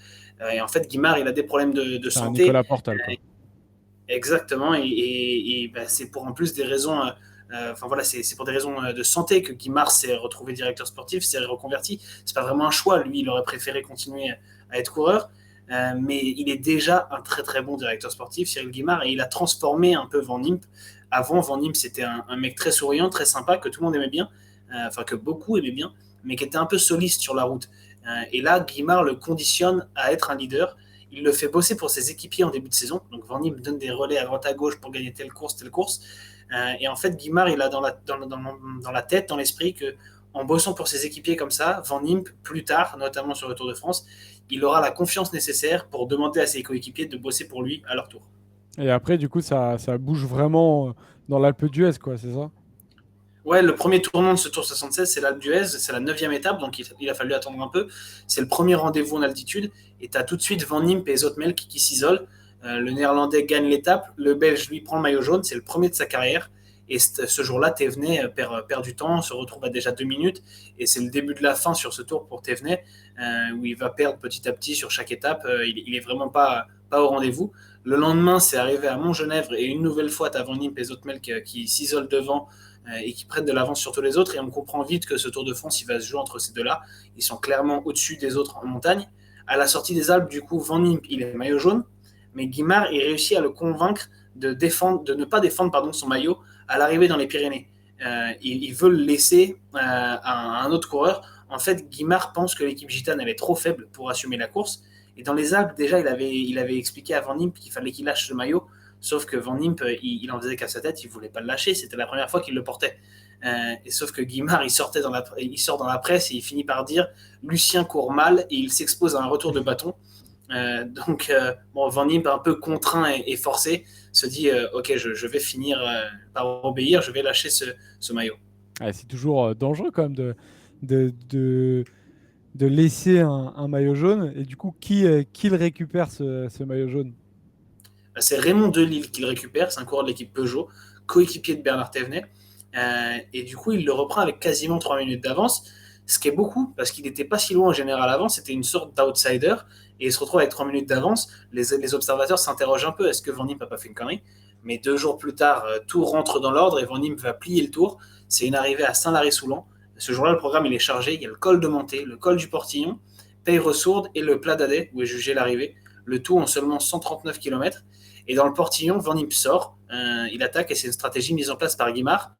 Et en fait, Guimard, il a des problèmes de santé. Nicolas Portal, quoi. Exactement, et bah, c'est pour en plus des raisons, enfin voilà, c'est pour des raisons de santé que Guimard s'est retrouvé directeur sportif, s'est reconverti. C'est pas vraiment un choix, lui, il aurait préféré continuer à être coureur, mais il est déjà un très très bon directeur sportif, Cyril Guimard, et il a transformé un peu Van Impe. Avant, Van Impe, c'était un mec très souriant, très sympa, que tout le monde aimait bien, enfin que beaucoup aimaient bien, mais qui était un peu soliste sur la route. Et là, Guimard le conditionne à être un leader. Il le fait bosser pour ses équipiers en début de saison. Donc Van Impe donne des relais à droite à gauche pour gagner telle course, telle course. Et en fait, Guimard, il a dans la tête, dans l'esprit, que en bossant pour ses équipiers comme ça, Van Impe, plus tard, notamment sur le Tour de France, il aura la confiance nécessaire pour demander à ses coéquipiers de bosser pour lui à leur tour. Et après, du coup, ça bouge vraiment dans l'Alpe d'Huez, quoi, c'est ça? Ouais, le premier tournant de ce Tour 76, c'est l'Alpe d'Huez, c'est la 9e étape, donc il a fallu attendre un peu. C'est le premier rendez-vous en altitude, et tu as tout de suite Van Impe et Zoetemelk qui s'isolent. Le Néerlandais gagne l'étape, le Belge, lui, prend le maillot jaune, c'est le premier de sa carrière. Et ce jour-là, Thévenet perd du temps, se retrouve à déjà 2 minutes, et c'est le début de la fin sur ce tour pour Thévenet, où il va perdre petit à petit sur chaque étape. Il est vraiment pas au rendez-vous. Le lendemain, c'est arrivé à Montgenèvre, et une nouvelle fois, tu as Van Impe et Zoetemelk qui s'isolent devant, et qui prennent de l'avance sur tous les autres. Et on comprend vite que ce Tour de France, il va se jouer entre ces deux-là. Ils sont clairement au-dessus des autres en montagne. À la sortie des Alpes, du coup, Van Impe, il est maillot jaune, mais Guimard, il réussit à le convaincre de ne pas défendre son maillot à l'arrivée dans les Pyrénées. Il veut le laisser à un autre coureur. En fait, Guimard pense que l'équipe gitane, elle est trop faible pour assumer la course. Et dans les Alpes, déjà, il avait expliqué à Van Impe qu'il fallait qu'il lâche ce maillot. Sauf que Van Impe, il en faisait qu'à sa tête, il ne voulait pas le lâcher. C'était la première fois qu'il le portait. Et sauf que Guimard, il sort dans la presse et il finit par dire Lucien court mal et il s'expose à un retour de bâton. Bon, Van Impe, un peu contraint et forcé, se dit ok, je vais finir par obéir, je vais lâcher ce maillot. Ouais, c'est toujours dangereux quand même de, de, de laisser un maillot jaune. Et du coup, qui le récupère ce maillot jaune? C'est Raymond Delille qui le récupère, c'est un coureur de l'équipe Peugeot, coéquipier de Bernard Thévenet. Et du coup, il le reprend avec quasiment 3 minutes d'avance, ce qui est beaucoup, parce qu'il n'était pas si loin en général avant, c'était une sorte d'outsider, et il se retrouve avec 3 minutes d'avance. Les observateurs s'interrogent un peu, est-ce que Van Impe n'a pas fait une connerie? Mais 2 jours plus tard, tout rentre dans l'ordre, et Van Impe va plier le tour. C'est une arrivée à Saint-Lary-Soulan. Ce jour-là, le programme il est chargé, il y a le col de montée, le col du Portillon, Peyreux-Sourde et le Plat d'Adet, où est jugée l'arrivée, le tout en seulement 139 km. Et dans le Portillon, Van Impe sort, il attaque, et c'est une stratégie mise en place par Guimard.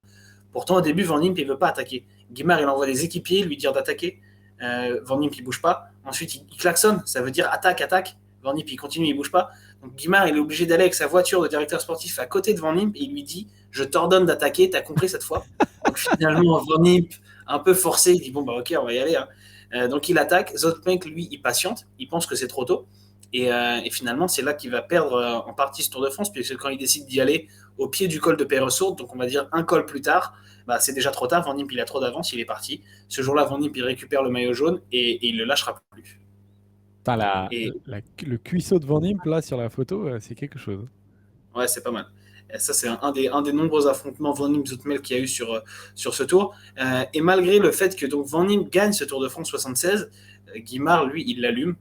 Pourtant, au début, Van Impe ne veut pas attaquer. Guimard, il envoie des équipiers lui dire d'attaquer. Van Impe, il ne bouge pas. Ensuite, il klaxonne, ça veut dire attaque, attaque. Van Impe, il continue, il ne bouge pas. Donc Guimard, il est obligé d'aller avec sa voiture de directeur sportif à côté de Van Impe et il lui dit je t'ordonne d'attaquer, t'as compris cette fois? Donc finalement, Van Impe, un peu forcé, il dit bon, bah ok, on va y aller. Hein. Donc il attaque. Zoetemelk, lui, il patiente, il pense que c'est trop tôt. Et finalement, c'est là qu'il va perdre en partie ce Tour de France, puisque quand il décide d'y aller au pied du col de Peyreux-Sourde, donc on va dire un col plus tard, bah, c'est déjà trop tard. Van Impe, il a trop d'avance, il est parti. Ce jour-là, Van Impe, il récupère le maillot jaune et il ne le lâchera plus. Putain, Et le cuisseau de Van Impe, là, sur la photo, c'est quelque chose. ouais, c'est pas mal. Et ça, c'est un des nombreux affrontements Van Impe-Zoutmel qu'il y a eu sur ce tour. Et malgré le fait que donc, Van Impe gagne ce Tour de France 76, Guimard, lui, il l'allume.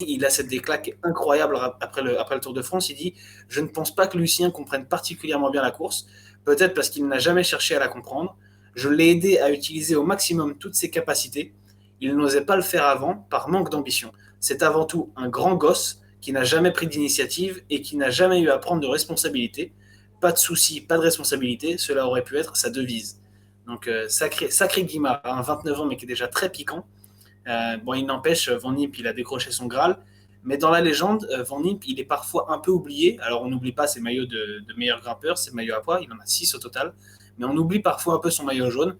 Il a cette déclaque incroyable après le Tour de France. Il dit: Je ne pense pas que Lucien comprenne particulièrement bien la course, peut-être parce qu'il n'a jamais cherché à la comprendre. Je l'ai aidé à utiliser au maximum toutes ses capacités. Il n'osait pas le faire avant par manque d'ambition. C'est avant tout un grand gosse qui n'a jamais pris d'initiative et qui n'a jamais eu à prendre de responsabilité. Pas de soucis, pas de responsabilité, cela aurait pu être sa devise. Donc sacré Guimard, hein, 29 ans mais qui est déjà très piquant. Bon, il n'empêche, Van Impe, il a décroché son Graal. Mais dans la légende, Van Impe, il est parfois un peu oublié. Alors, on n'oublie pas ses maillots de meilleur grimpeur, ses maillots à poids. Il en a 6 au total. Mais on oublie parfois un peu son maillot jaune.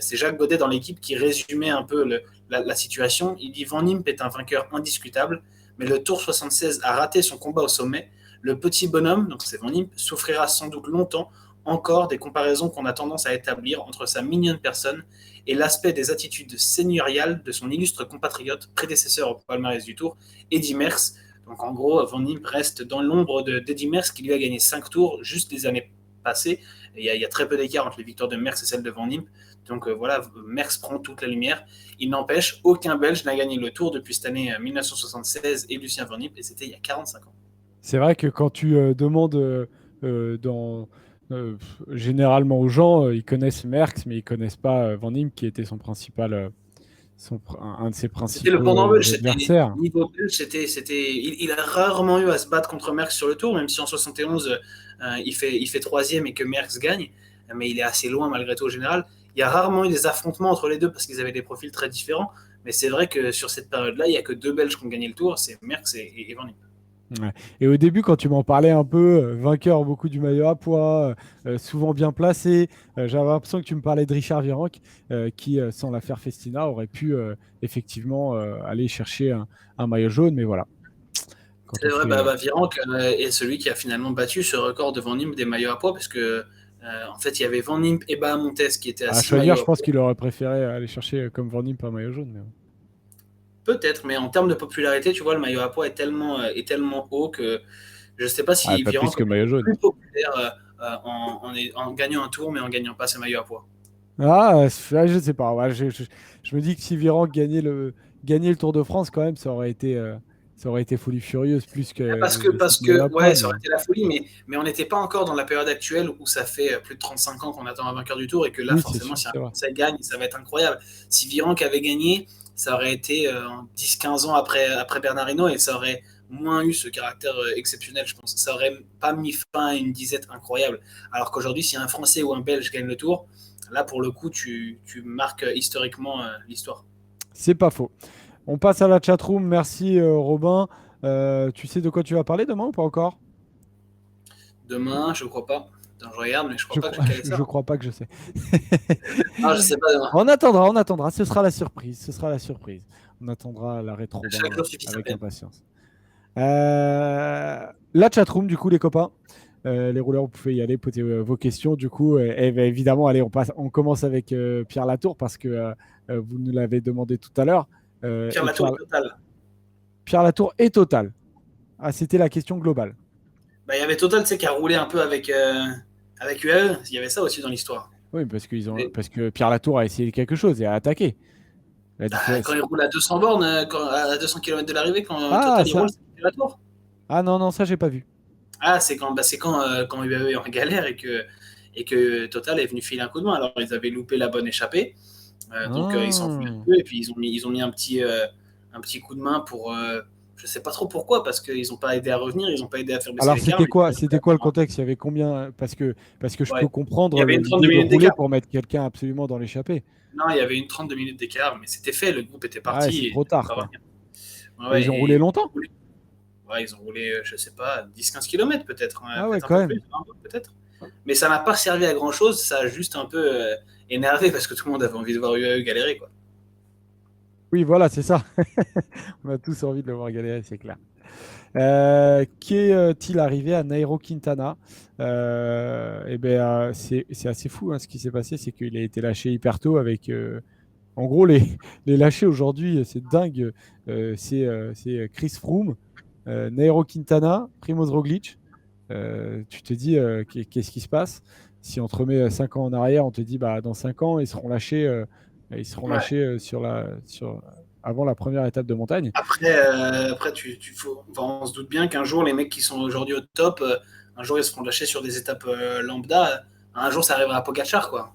C'est Jacques Godet dans l'équipe qui résumait un peu la situation. Il dit: Van Impe est un vainqueur indiscutable, mais le Tour 76 a raté son combat au sommet. Le petit bonhomme, donc c'est Van Impe, souffrira sans doute longtemps encore des comparaisons qu'on a tendance à établir entre sa mignonne personne et l'aspect des attitudes seigneuriales de son illustre compatriote, prédécesseur au palmarès du Tour, Eddy Merckx. Donc en gros, Van Impe reste dans l'ombre d'Eddy Merckx qui lui a gagné 5 tours juste les années passées. Il y a très peu d'écart entre les victoires de Merckx et celles de Van Impe. Donc voilà, Merckx prend toute la lumière. Il n'empêche, aucun Belge n'a gagné le Tour depuis cette année 1976 et Lucien Van Impe, et c'était il y a 45 ans. C'est vrai que quand tu demandes euh, généralement aux gens, ils connaissent Merckx, mais ils connaissent pas Van Impe, qui était son principal, un de ses C'était le principaux pendant belge, adversaires. niveau belge, il a rarement eu à se battre contre Merckx sur le tour, même si en 71 il fait troisième et que Merckx gagne, mais il est assez loin malgré tout au général. Il y a rarement eu des affrontements entre les deux parce qu'ils avaient des profils très différents, mais c'est vrai que sur cette période-là, il n'y a que deux Belges qui ont gagné le tour, c'est Merckx et Van Impe. Ouais. Et au début, quand tu m'en parlais un peu, vainqueur beaucoup du maillot à poids, souvent bien placé, j'avais l'impression que tu me parlais de Richard Virenque, qui, sans l'affaire Festina, aurait pu effectivement aller chercher un maillot jaune. Mais voilà, quand C'est on vrai, fait. Virenque est celui qui a finalement battu ce record de Van Impe des maillots à poids, parce que en fait, il y avait Van Impe et Bahamontes qui étaient à À 6 choisir, maillots je à pense poids. qu'il aurait préféré aller chercher comme Van Impe un maillot jaune. Mais bon. Peut-être, mais en termes de popularité, tu vois, le maillot à poids est tellement haut que je ne sais pas Ah, si pas plus Virenque que aurait maillot été jaune. plus populaire en gagnant un tour, mais en gagnant pas ses maillots à poids. Ah, je ne sais pas. Ouais, je me dis que si Virenque gagnait le Tour de France, quand même, ça aurait été folie furieuse plus que les 5 maillots à Ouais, poids. ça Mais aurait été la folie, mais on n'était pas encore dans la période actuelle où ça fait plus de 35 ans qu'on attend un vainqueur du tour et que là, oui, c'est forcément, sûr, si un c'est vrai. Français gagne, ça va être incroyable. Si Virenque avait gagné, ça aurait été 10-15 ans après Bernard Hinault et ça aurait moins eu ce caractère exceptionnel, je pense. Ça aurait pas mis fin à une disette incroyable. Alors qu'aujourd'hui, si un Français ou un Belge gagne le tour, là, pour le coup, tu marques historiquement l'histoire. C'est pas faux. On passe à la chatroom. Merci Robin. Tu sais de quoi tu vas parler demain ou pas encore? Demain, je crois pas. Attends, je regarde, mais je crois pas que j'ai calé Je ça. crois pas que je sais. Non, je sais pas demain. On attendra, on attendra. Ce sera la surprise. Ce sera la surprise. On attendra l'arrêt de Robin Chaque jour suffit sa avec peine. impatience. La chatroom, du coup, les copains. Les rouleurs, vous pouvez y aller, poser vos questions. Du coup, et ben, évidemment, allez, on commence avec Pierre Latour parce que vous nous l'avez demandé tout à l'heure. Pierre Et Latour est total. Pierre Latour est total. Ah, c'était la question globale. Bah, il y avait Total, tu sais, qui a roulé un peu avec UAE. Il y avait ça aussi dans l'histoire. Oui, Mais, parce que Pierre Latour a essayé quelque chose et a attaqué. La quand différence. il roule à 200 bornes, à 200 km de l'arrivée, quand Ah, Total il roule, ça. c'est Pierre Latour. Ah non, non, ça, j'ai pas vu. Ah, quand UAE est en galère et que Total est venu filer un coup de main. Alors, ils avaient loupé la bonne échappée. Donc, ils s'en voulaient un Ah. peu et puis ils ont mis un petit coup de main pour. Je sais pas trop pourquoi, parce qu'ils n'ont pas aidé à revenir, ils n'ont pas aidé à faire baisser Alors, l'écart. Mais c'était quoi le contexte? Il y avait combien? Parce que je peux ouais, il y comprendre avait une trentaine l'idée de de minutes rouler d'écart. pour mettre quelqu'un absolument dans l'échappée. Non, il y avait une trentaine de minutes d'écart, mais c'était fait, le groupe était Ah, ouais, parti c'est et trop ils ne pouvaient tard, pas quoi. revenir. Ouais, Et ouais, ils ont roulé longtemps? ils ont roulé, je sais pas, 10-15 km peut-être, Ah ouais, peut-être un quand peu même. plus, hein, peut-être. Mais ça n'a pas servi à grand chose, ça a juste un peu énervé parce que tout le monde avait envie de voir UAE galérer, quoi. Oui, voilà, c'est ça. On a tous envie de le voir galérer, c'est clair. Qu'est-il arrivé à Nairo Quintana? C'est assez fou hein, ce qui s'est passé, c'est qu'il a été lâché hyper tôt avec En gros, les lâchés aujourd'hui, c'est dingue. C'est Chris Froome, Nairo Quintana, Primoz Roglic. Tu te dis, qu'est-ce qui se passe? Si on te remet 5 ans en arrière, on te dit, bah, dans 5 ans, ils seront Ouais. lâchés avant la première étape de montagne. Après enfin, on se doute bien qu'un jour, les mecs qui sont aujourd'hui au top, un jour, ils seront lâchés sur des étapes lambda. Un jour, ça arrivera à Pogacar, quoi.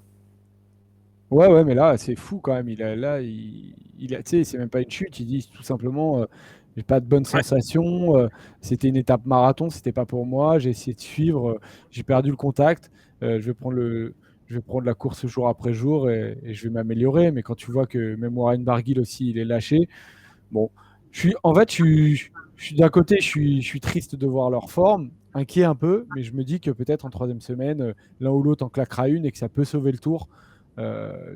Ouais, ouais, mais là, c'est fou quand même. Tu sais, c'est même pas une chute. Il dit tout simplement, j'ai pas de bonnes Ouais. sensations. C'était une étape marathon, c'était pas pour moi. J'ai essayé de suivre, j'ai perdu le contact. Je vais prendre la course jour après jour et je vais m'améliorer. Mais quand tu vois que même Warren Barguil aussi, il est lâché. Bon, je suis d'un côté, je suis triste de voir leur forme, inquiet un peu, mais je me dis que peut-être en troisième semaine, l'un ou l'autre en claquera une et que ça peut sauver le tour.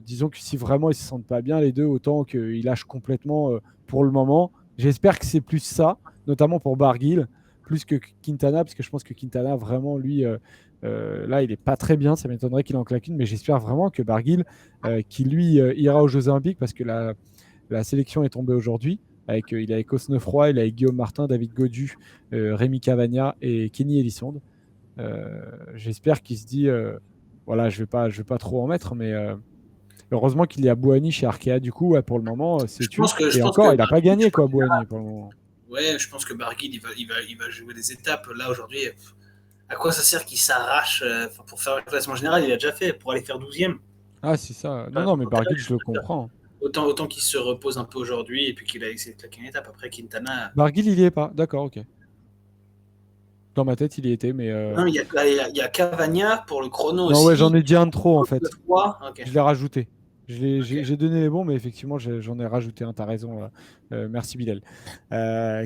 Disons que si vraiment ils se sentent pas bien les deux, autant qu'ils lâchent complètement pour le moment. J'espère que c'est plus ça, notamment pour Barguil, plus que Quintana, parce que je pense que Quintana vraiment lui, là il est pas très bien. Ça m'étonnerait qu'il en claque une, mais j'espère vraiment que Barguil, qui lui ira aux Jeux Olympiques, parce que la sélection est tombée aujourd'hui. Il est avec Cosnefroy, il est avec Guillaume Martin, David Godu, Rémi Cavagna et Kenny Elissonde. J'espère qu'il se dit, voilà, je vais pas trop en mettre, mais heureusement qu'il y a Bouhanni chez Arkea. Du coup, ouais, pour le moment, c'est tue. Je Et pense encore, que il n'a pas Barguil, gagné, quoi, Bouhanni, pour le moment. ouais, je pense que Barguil, il va jouer des étapes. Là, aujourd'hui, à quoi ça sert qu'il s'arrache pour faire le classement général? Il a déjà fait pour aller faire 12e. Ah, c'est ça. Non, Enfin, non, mais Barguil, je le comprends. autant qu'il se repose un peu aujourd'hui et puis qu'il a essayé de claquer une étape. Après, Quintana. Barguil, il y est pas. D'accord, ok. Dans ma tête, il y était, mais Non, il y a Cavagna pour le chrono non, ouais, j'en aussi. ai dit un de trop, en fait. 3. Ok. Je l'ai rajouté. Ok. J'ai donné les bons, mais effectivement, j'en ai rajouté un. T'as raison. Merci, Bilal.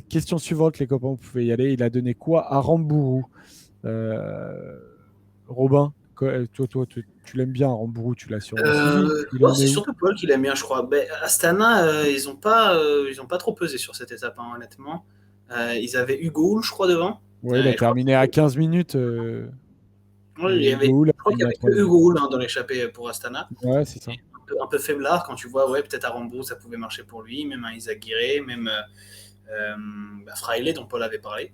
Question suivante, les copains, vous pouvez y aller. Il a donné quoi à Rambourou? Euh, Robin, tu l'aimes bien, Rambourou, tu l'as sûrement suivi. Il Ouais, en c'est est où? surtout Paul qui l'aime bien, je crois. Ben, Astana, ils ont pas trop pesé sur cette étape, hein, honnêtement. Ils avaient Hugo, je crois, devant. Ouais, il a Et je crois terminé à 15 minutes. ouais, Hugo Hull a je crois qu'il y terminé à avait 3 que minutes. Hugo Hull, hein, dans l'échappée pour Astana. Ouais, c'est ça. Un peu faiblard quand tu vois, ouais, peut-être à Rambourg, ça pouvait marcher pour lui, même un Isaac Guiré, même Fraile, dont Paul avait parlé.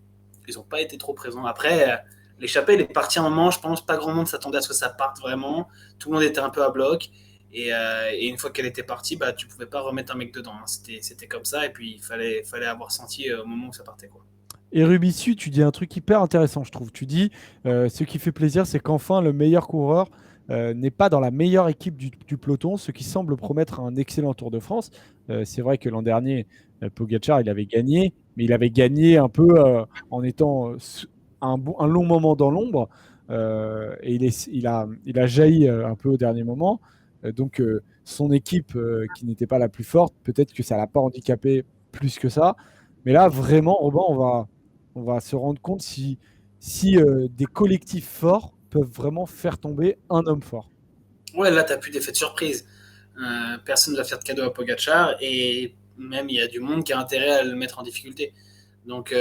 Ils n'ont pas été trop présents. Après, l'échappée, elle est partie à un moment, je pense, pas grand monde s'attendait à ce que ça parte vraiment. Tout le monde était un peu à bloc. Et une fois qu'elle était partie, bah, tu pouvais pas remettre un mec dedans, hein. C'était comme ça, et puis fallait avoir senti au moment où ça partait, quoi. Et Rubissu, tu dis un truc hyper intéressant, je trouve. Tu dis, ce qui fait plaisir, c'est qu'enfin, le meilleur coureur n'est pas dans la meilleure équipe du peloton, ce qui semble promettre un excellent Tour de France. C'est vrai que l'an dernier, Pogacar, il avait gagné, mais il avait gagné un peu en étant un long moment dans l'ombre. Et il a jailli un peu au dernier moment. Son équipe, qui n'était pas la plus forte, peut-être que ça ne l'a pas handicapé plus que ça. Mais là, vraiment, Robin, on va se rendre compte si des collectifs forts peuvent vraiment faire tomber un homme fort. Ouais, là, t'as plus d'effet de surprise. Personne ne va faire de cadeau à Pogacar, et même il y a du monde qui a intérêt à le mettre en difficulté. Donc,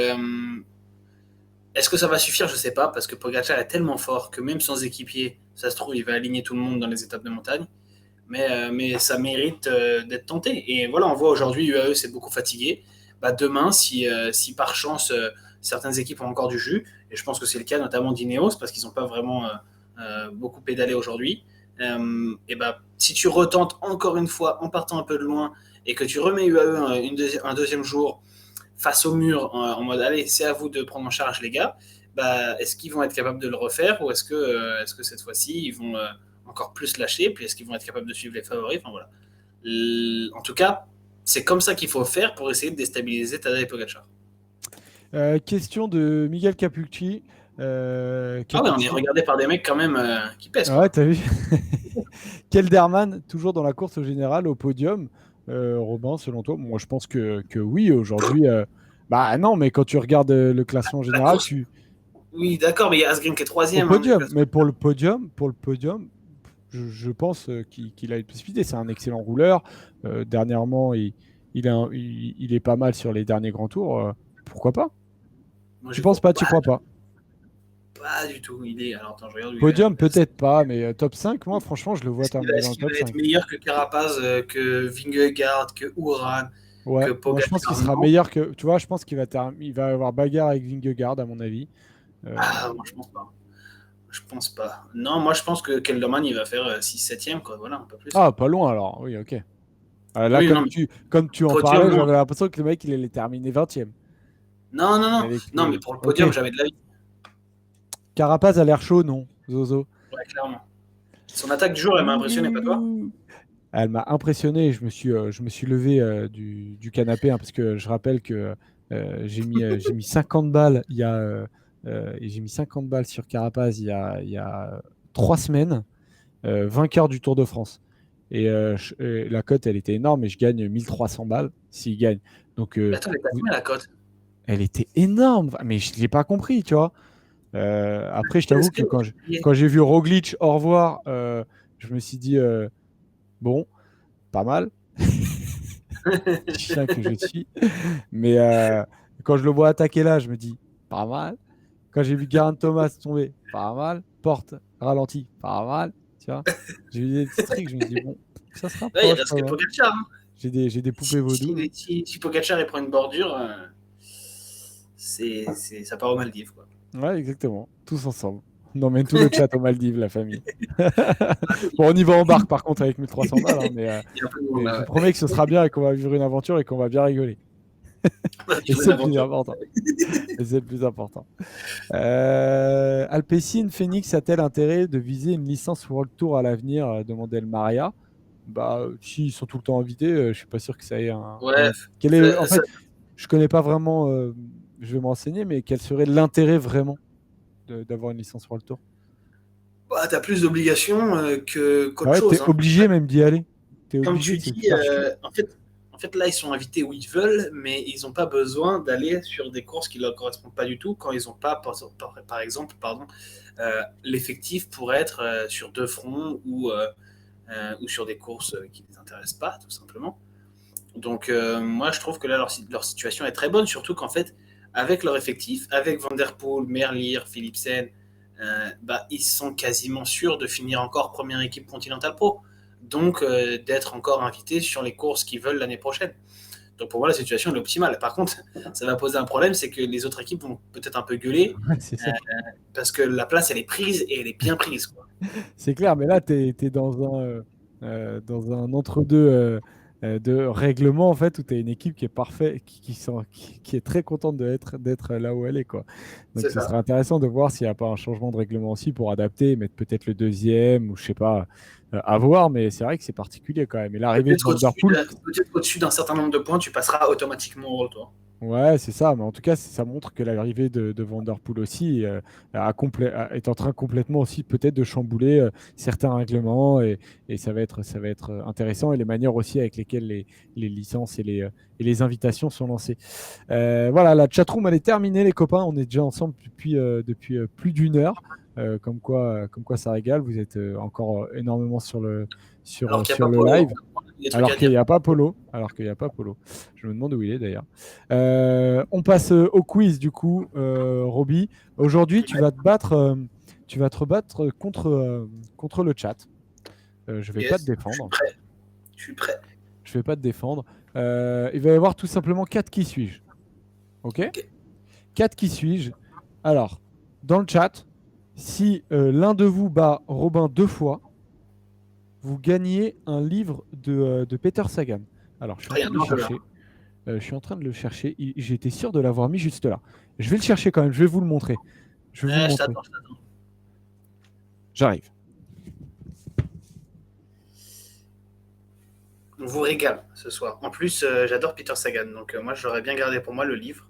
est-ce que ça va suffire? Je sais pas, parce que Pogacar est tellement fort que même sans équipier, ça se trouve, il va aligner tout le monde dans les étapes de montagne. Mais ça mérite d'être tenté. Et voilà, on voit aujourd'hui, UAE s'est beaucoup fatigué. Bah, demain, si par chance, certaines équipes ont encore du jus, et je pense que c'est le cas notamment d'Ineos, parce qu'ils n'ont pas vraiment beaucoup pédalé aujourd'hui, et bah, si tu retentes encore une fois en partant un peu de loin, et que tu remets UAE un deuxième jour face au mur en mode allez, c'est à vous de prendre en charge les gars, bah, est-ce qu'ils vont être capables de le refaire, ou est-ce que cette fois-ci ils vont encore plus lâcher, puis est-ce qu'ils vont être capables de suivre les favoris, enfin voilà. En tout cas, c'est comme ça qu'il faut faire pour essayer de déstabiliser Tadej Pogacar. Question de Miguel Capucci. Ah ouais, on est Capucci. regardé par des mecs quand même qui pèsent, Ah ouais, quoi. t'as vu? Kelderman, toujours dans la course au général, au podium. Robin, selon toi? Moi, je pense que oui, aujourd'hui. Bah non, mais quand tu regardes le classement La général, course, oui, d'accord, mais il y a Asgreen qui est au troisième, hein, du podium. classement. Mais pour le podium, je pense qu'il a une possibilité. C'est un excellent rouleur. Dernièrement, il est pas mal sur les derniers grands tours. Pourquoi pas? Moi, Tu j'y penses crois pas? pas. Tu crois pas? Pas du tout. Il est. Alors attends, je regarde où il est. Podium, peut-être pas, mais top 5, moi, franchement, je le vois terminer dans Est-ce le qu'il va top être 5. meilleur que Carapaz, que Vingegaard, que Uran, Ouais, que moi, je pense qu'il Pogacar? sera Non. meilleur que. Tu vois, je pense il va avoir bagarre avec Vingegaard, à mon avis. Ah, moi je pense pas. Je pense pas. Non, moi je pense que Kelderman il va faire 6-7e, quoi. Voilà, un peu plus. Ah, pas loin alors, oui, ok. Là, Oui, non, mais comme tu en podium, parlais, non. j'avais l'impression que le mec, il allait terminer 20e. Non, non, non. Avec Non, mais pour le Ok. podium, jamais de la vie. Carapaz a l'air chaud, non, Zozo? Ouais, clairement. Son attaque du jour, elle m'a impressionné, pas toi? Ouh. Elle m'a impressionné. Je me suis levé du canapé, hein, parce que je rappelle que j'ai mis 50 balles et j'ai mis 50 balles sur Carapaz il y a 3 semaines, vainqueur du Tour de France. Et la cote, elle était énorme et je gagne 1300 balles s'il gagne. Donc, Mais attends, mais t'as combien la cote? elle était énorme, mais je ne l'ai pas compris, tu vois. Après, je t'avoue que quand j'ai vu Roglic au revoir, je me suis dit, bon, pas mal, chien que je suis. Mais quand je le vois attaquer là, je me dis, pas mal. Quand j'ai vu Geraint Thomas tomber, pas mal. Porte, ralenti, pas mal. Tu vois, j'ai eu des petits trucs, je me dis, bon, ça se Ouais, il rapproche reste quand que même. Pogacar, hein. J'ai des poupées vaudou. Si Pogacar il prend une bordure, ça part aux Maldives, quoi. Ouais, exactement. Tous ensemble. On emmène tout le chat aux Maldives, la famille. Bon, on y va en barque par contre avec 1300 balles, hein, Il y a un peu de monde mais je là, vous ouais. promets que ce sera bien et qu'on va vivre une aventure et qu'on va bien rigoler. On va Et vivre c'est une le plus aventure. important. Et c'est le plus important. Alpecin Phoenix a-t-elle intérêt de viser une licence World Tour à l'avenir, demandait le Maria. Bah, s'ils sont tout le temps invités, je suis pas sûr que ça ait Ouais, Quel est En fait, je connais pas vraiment. Je vais m'enseigner, mais quel serait l'intérêt vraiment d'avoir une licence World Tour? bah, t'as plus d'obligations Ah qu'autre ouais, t'es chose, hein. obligé même d'y aller. T'es Comme obligé, tu c'est dis, super chiant. en fait, là, ils sont invités où ils veulent, mais ils n'ont pas besoin d'aller sur des courses qui ne leur correspondent pas du tout quand ils n'ont pas, par exemple, l'effectif pour être sur deux fronts ou sur des courses qui ne les intéressent pas, tout simplement. Donc, moi, je trouve que là, leur situation est très bonne, surtout qu'en fait, avec leur effectif, avec Van Der Poel, Merlier, Philipsen, ils sont quasiment sûrs de finir encore première équipe Continental Pro. Donc, d'être encore invités sur les courses qu'ils veulent l'année prochaine. Donc, pour moi, la situation est optimale. Par contre, ça va poser un problème, c'est que les autres équipes vont peut-être un peu gueuler, Ouais, c'est euh, ça. parce que la place, elle est prise et elle est bien prise, quoi. C'est clair, mais là, tu es dans un entre-deux de règlement, en fait, où tu as une équipe qui est parfaite, qui est très contente d'être là où elle est, quoi. Donc, C'est ce ça. serait intéressant de voir s'il n'y a pas un changement de règlement aussi pour adapter, mettre peut-être le deuxième, ou je sais pas, à voir, mais c'est vrai que c'est particulier quand même. Et l'arrivée de Peut-être Van Der qu'au-dessus, Poel, peut-être qu'au-dessus d'un certain nombre de points, tu passeras automatiquement au retour. ouais, c'est ça, mais en tout cas, ça montre que l'arrivée de Van Der Poel aussi est en train complètement aussi peut-être de chambouler certains règlements et ça va être intéressant et les manières aussi avec lesquelles les licences et les invitations sont lancées. Voilà, la chatroom, elle est terminée, les copains. On est déjà ensemble depuis plus d'une heure. Comme quoi ça régale. Vous êtes encore énormément Alors qu'il n'y a sur pas le Polo, live. il y a des trucs à Alors qu'il dire. n'y a pas Polo. Alors qu'il n'y a pas Polo. Je me demande où il est d'ailleurs. On passe au quiz du coup, Roby. Aujourd'hui, tu vas te rebattre contre le chat. Je vais pas te Yes, je suis défendre. prêt. Je suis prêt. Je vais pas te défendre. Il va y avoir tout simplement 4 qui suis-je. Ok? Ok. 4 qui suis-je. Alors, dans le chat, si l'un de vous bat Robin 2 fois, vous gagnez un livre de Peter Sagan. Alors, je suis en Après, il y a train de le un enjeu là. chercher. Je suis en train de le chercher. J'étais sûr de l'avoir mis juste là. Je vais le chercher quand même. Je vais vous le montrer. Je vais vous le Je montrer. t'attends, je t'attends. J'arrive. On vous régale ce soir. En plus, j'adore Peter Sagan, donc moi, j'aurais bien gardé pour moi le livre,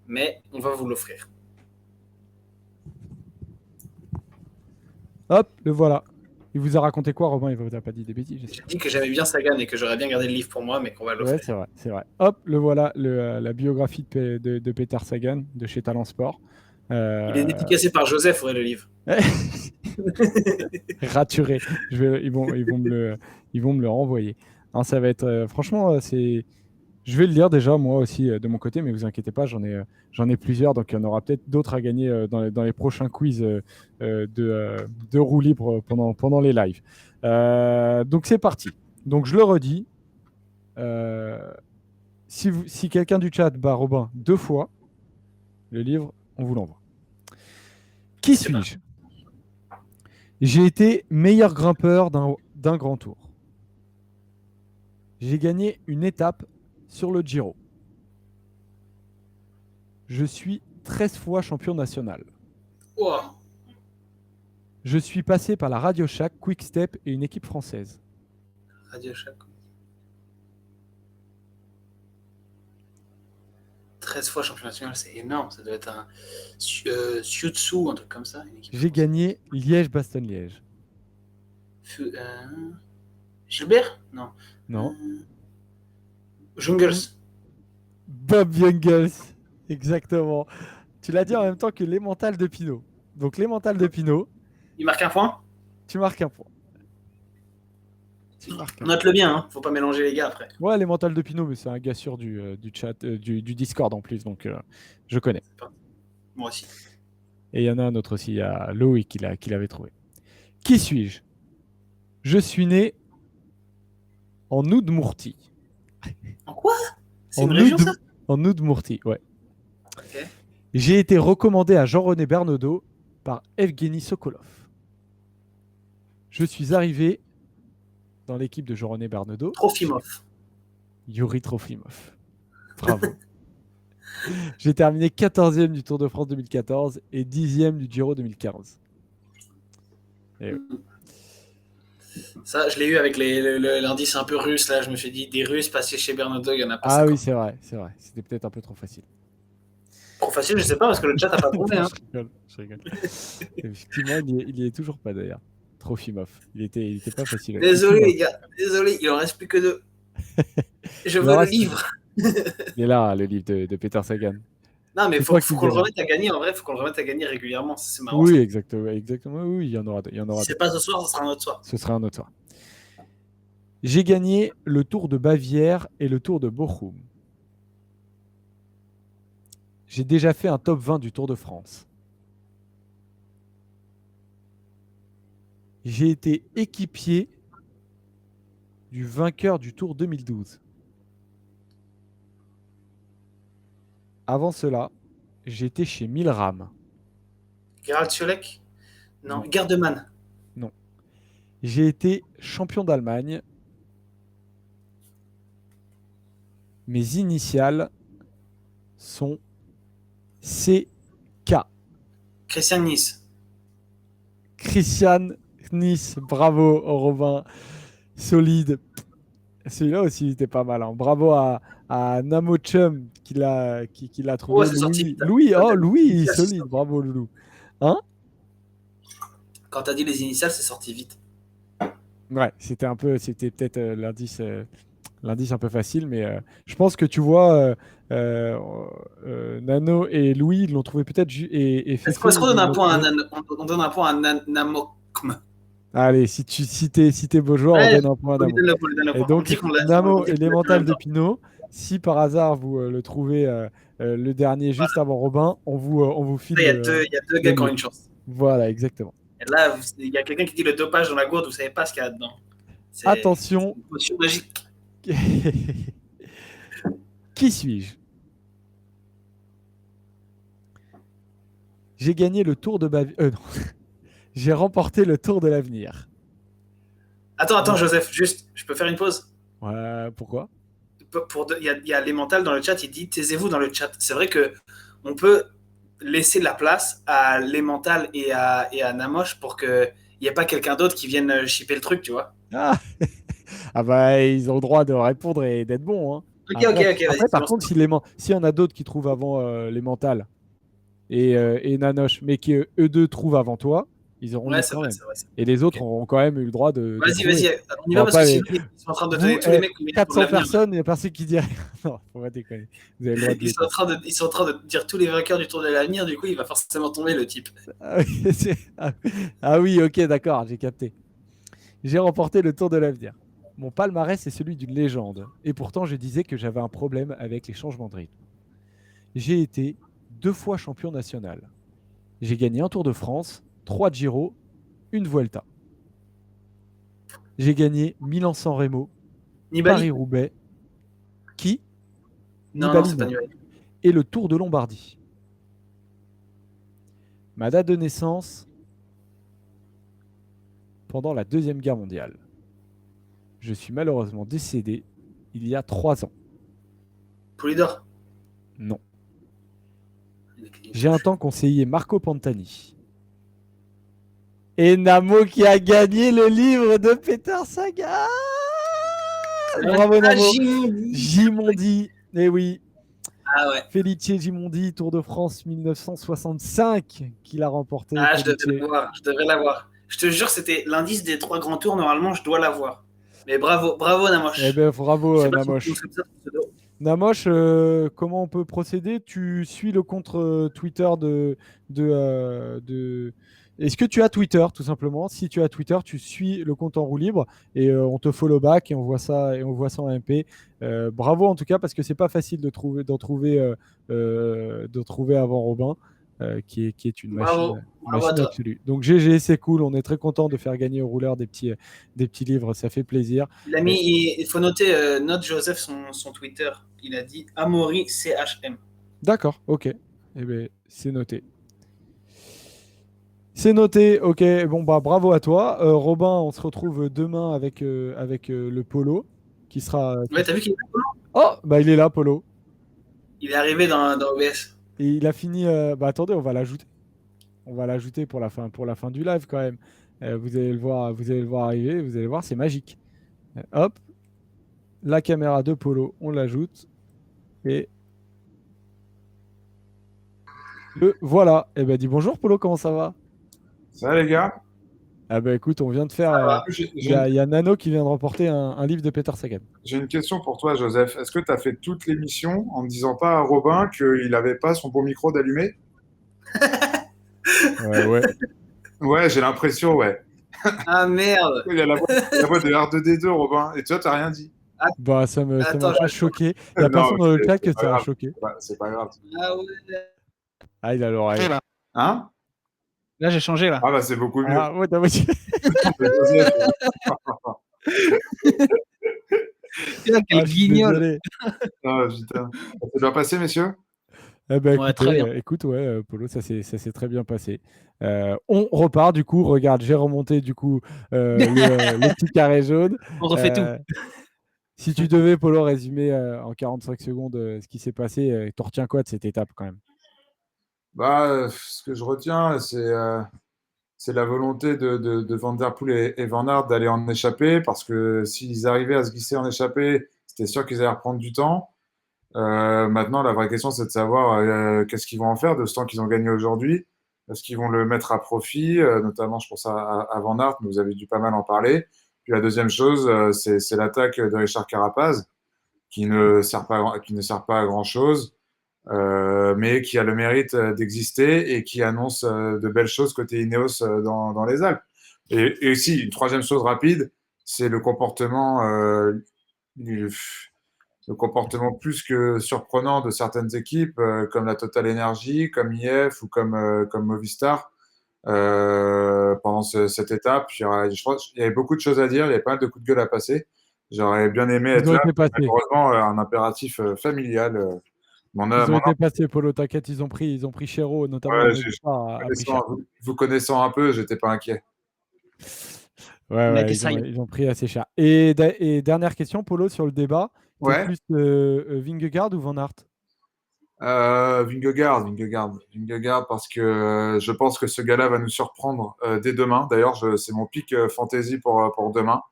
mais on va vous l'offrir. Hop, le voilà. Il vous a raconté quoi, Robin? Il vous a pas dit des bêtises, J'ai j'espère. dit que j'aimais bien Sagan et que j'aurais bien gardé le livre pour moi, mais qu'on va Ouais, l'offrir. c'est vrai, c'est vrai. Hop, le voilà, la biographie de Peter Sagan de chez Talent Sport. Il est dédicacé par Joseph, ouais, le livre. Raturé. Ils vont me le renvoyer. Non, ça va être, franchement, Je vais le lire déjà, moi aussi, de mon côté, mais vous inquiétez pas, j'en ai plusieurs, donc il y en aura peut-être d'autres à gagner dans les prochains quiz de roue libre pendant les lives. Donc c'est parti. Donc je le redis, si quelqu'un du chat bat Robin 2 fois, le livre, on vous l'envoie. Qui C'est parti. suis-je? J'ai été meilleur grimpeur d'un grand tour. J'ai gagné une étape sur le Giro. Je suis 13 fois champion national. Wow. Je suis passé par la Radio Shack, Quick Step et une équipe française. Radio Shack. 13 fois champion national, c'est énorme. Ça doit être un Siutsu, un truc comme ça. J'ai gagné Liège-Bastogne-Liège. Gilbert? Non. Non. Jungles. Bob Jungels. Exactement. Tu l'as dit en même temps que l'Emmental de Pinot. Donc l'Emmental de Pinot. Il marque un point? Tu marques un point. Note-le bien, hein. Faut pas mélanger les gars après. Ouais, l'Emmental de Pinot, mais c'est un gars sûr du chat, du Discord en plus, donc je connais. Moi aussi. Et il y en a un autre aussi, il y a Loïc qui l'avait trouvé. Qui suis-je? Je suis né en Oudmourtie. En quoi? C'est une région, ça? En Oudmourtie, ouais. Okay. J'ai été recommandé à Jean-René Bernaudot par Evgeny Sokolov. Je suis arrivé dans l'équipe de Jean-René Bernaudot. Trofimov. Yuri Trofimov. Bravo. J'ai terminé 14e du Tour de France 2014 et 10e du Giro 2015. Et oui. Ça, je l'ai eu avec l'indice un peu russe. Là, je me suis dit, des Russes passés chez Bernaudot, il y en a pas. Ah 50. Oui, c'est vrai. C'était peut-être un peu trop facile. Trop facile, je sais pas, parce que le chat n'a pas trouvé. Hein. Je rigole. Effectivement, il y est toujours pas d'ailleurs. Trofimov. Il était pas facile. Désolé, les gars. Désolé, il en reste plus que 2. Je veux le livre. Il est là, le livre de Peter Sagan. Non, mais faut qu'on le remette à gagner. En vrai, faut qu'on le remette à gagner régulièrement. C'est marrant. Oui, ça. exactement. Oui, il y en aura. Si c'est pas ce soir, ce sera un autre soir. Ce sera un autre soir. J'ai gagné le Tour de Bavière et le Tour de Bochum. J'ai déjà fait un top 20 du Tour de France. J'ai été équipier du vainqueur du Tour 2012. Avant cela, j'étais chez Milram. Gerald Ciolek? Non. Gardeman? Non. J'ai été champion d'Allemagne. Mes initiales sont CK. Christian Nice. Christian Nice. Bravo, Robin. Solide. Celui-là aussi, il était pas mal. Hein. Bravo à Namo Chum qui l'a trouvé. Louis, solide. Bravo, Loulou. Hein? Quand tu as dit les initiales, c'est sorti vite. Ouais, c'était peut-être l'indice un peu facile, mais je pense que tu vois, Nano et Louis, ils l'ont trouvé peut-être. Est-ce qu'on donne un point à Nano? On donne un point à Namokm. Allez, si t'es beau joueur, on donne un point à Namo. Et donc, Namo élémental de Pinot. Si par hasard vous le trouvez le dernier juste avant Robin, on vous file. Il y a deux gars qui ont une chance. Voilà, exactement. Et là, il y a quelqu'un qui dit le dopage dans la gourde, vous savez pas ce qu'il y a dedans. Attention. C'est une potion magique. Qui suis-je? J'ai gagné le Tour de Bavière. Non. J'ai remporté le Tour de l'avenir. Attends, Joseph, juste, je peux faire une pause? Ouais, pourquoi? Il y a les mentales dans le chat, il dit taisez-vous dans le chat. C'est vrai que on peut laisser la place à les mentales et à Namoche pour qu'il n'y ait pas quelqu'un d'autre qui vienne shipper le truc, tu vois. Ah bah, ils ont le droit de répondre et d'être bons. Hein. Ok. Après, par contre, s'il y en a d'autres qui trouvent avant les mentales et Nanoche, mais qu'eux deux trouvent avant toi, ils auront le quand même. Et les autres auront quand même eu le droit de. Vas-y, on y va parce que sinon, ils sont en train de donner tous les mecs. 400 personnes, il n'y a personne qui dit rien. Non, faut pas déconner. Vous avez le droit de ils sont en train de dire tous les vainqueurs du Tour de l'avenir, du coup, il va forcément tomber le type. Ah oui, ok, d'accord, j'ai capté. J'ai remporté le Tour de l'avenir. Mon palmarès est celui d'une légende. Et pourtant, je disais que j'avais un problème avec les changements de rythme. J'ai été 2 fois champion national. J'ai gagné un Tour de France, 3 Giro, une Vuelta. J'ai gagné Milan-San Remo, Nibali? Paris-Roubaix, qui Non, non, Nibali c'est pas non, Nibali. et le Tour de Lombardie. Ma date de naissance, pendant la Deuxième Guerre mondiale. Je suis malheureusement décédé il y a 3 ans. Polydor. Non. J'ai un temps conseillé Marco Pantani. Et Namo qui a gagné le livre de Peter Sagan. Bravo Ah, Namo. Gimondi. Gimondi. Eh oui. Ah ouais. Felice Gimondi, Tour de France 1965 qu'il a remporté. Ah, je Felice. devrais l'avoir. Je devrais l'avoir. Je te jure, c'était l'indice des 3 grands tours. Normalement, je dois l'avoir. Mais bravo, bravo Eh Namoche. bien, Je bravo sais pas si on prononce Namoche. comme ça. Pseudo. Namoche, comment on peut procéder? Tu suis le compte Twitter de. Est-ce que tu as Twitter, tout simplement? Si tu as Twitter, tu suis le compte en roue libre et on te follow back et on voit ça en MP. Bravo en tout cas parce que c'est pas facile de trouver avant Robin, qui est une Bravo. Bravo à machine toi. absolue. Donc GG, c'est cool. On est très content de faire gagner au rouleur des petits livres. Ça fait plaisir. Il a mis, il faut noter, note Joseph son Twitter. Il a dit Amaury CHM. D'accord, ok. Eh bien, c'est noté. C'est noté, ok. Bon, bah bravo à toi. Robin, on se retrouve demain avec le Polo qui sera. Ouais, t'as vu qu'il est là, Polo. Oh, bah il est là, Polo. Il est arrivé dans OBS. Et il a fini. Bah attendez, on va l'ajouter. On va l'ajouter pour la fin du live quand même. Vous allez le voir arriver, vous allez voir, c'est magique. Hop, la caméra de Polo, on l'ajoute. Et voilà. Eh ben dis bonjour, Polo, comment ça va? Ça va les gars? Ah bah écoute, on vient de faire. J'ai Il y j'ai une, a, il y a Nano qui vient de remporter un livre de Peter Sagan. j'ai une question pour toi, Joseph. Est-ce que tu as fait toute l'émission en ne disant pas à Robin qu'il n'avait pas son beau micro d'allumé? Ouais. Ouais, j'ai l'impression, ouais. Ah merde. Il y a la voix de R2D2, Robin. Et toi, t'as rien dit. Bah, ça m'a Attends, pas choqué. Il n'y a Non, personne dans le chat c'est que pas ça a grave. choqué. C'est pas grave. ah ouais. Ah, il a l'oreille. Là, Hein? là j'ai changé là. Ah bah c'est beaucoup mieux. Ah, ouais, t'as moitié. Joseph, Là, quel Ah, je suis guignol. désolé. ah, putain. Ça doit passer, messieurs? Eh ben, Ouais, très bien. écoute, ouais, Polo, ça s'est très bien passé. On repart, du coup. Regarde, j'ai remonté, du coup, le petit carré jaune. On refait tout. Si tu devais, Polo, résumer en 45 secondes ce qui s'est passé, t'en retiens quoi de cette étape quand même? Bah, ce que je retiens, c'est la volonté de Van Der Poel et Van Aert d'aller en échappée, parce que s'ils arrivaient à se glisser en échappée, c'était sûr qu'ils allaient reprendre du temps. Maintenant, la vraie question, c'est de savoir qu'est-ce qu'ils vont en faire de ce temps qu'ils ont gagné aujourd'hui. Est-ce qu'ils vont le mettre à profit, notamment, je pense à Van Aert, mais vous avez dû pas mal en parler. Puis la deuxième chose, c'est l'attaque de Richard Carapaz, qui ne sert pas à grand-chose, mais qui a le mérite d'exister et qui annonce de belles choses côté Ineos dans les Alpes. Et aussi, une troisième chose rapide, c'est le comportement plus que surprenant de certaines équipes, comme la Total Energy, comme IF ou comme Movistar, pendant cette étape. Je pense qu'il y avait beaucoup de choses à dire, il y avait pas mal de coups de gueule à passer. J'aurais bien aimé Ils être ont là. été passés. Malheureusement, un impératif familial Ils ont m'en été passés, Polo, t'inquiète, ils ont pris Chéreau, notamment Ouais, le Movistar a pris cher. vous connaissant un peu, j'étais pas inquiet. On a Ouais, été ils ont, saillants. ils ont pris assez cher. Et dernière question, Polo, sur le débat. T'es Ouais, plus Vingegaard ou Van Aert? Vingegaard, parce que je pense que ce gars-là va nous surprendre dès demain. D'ailleurs, c'est mon pic fantasy pour demain. Ah,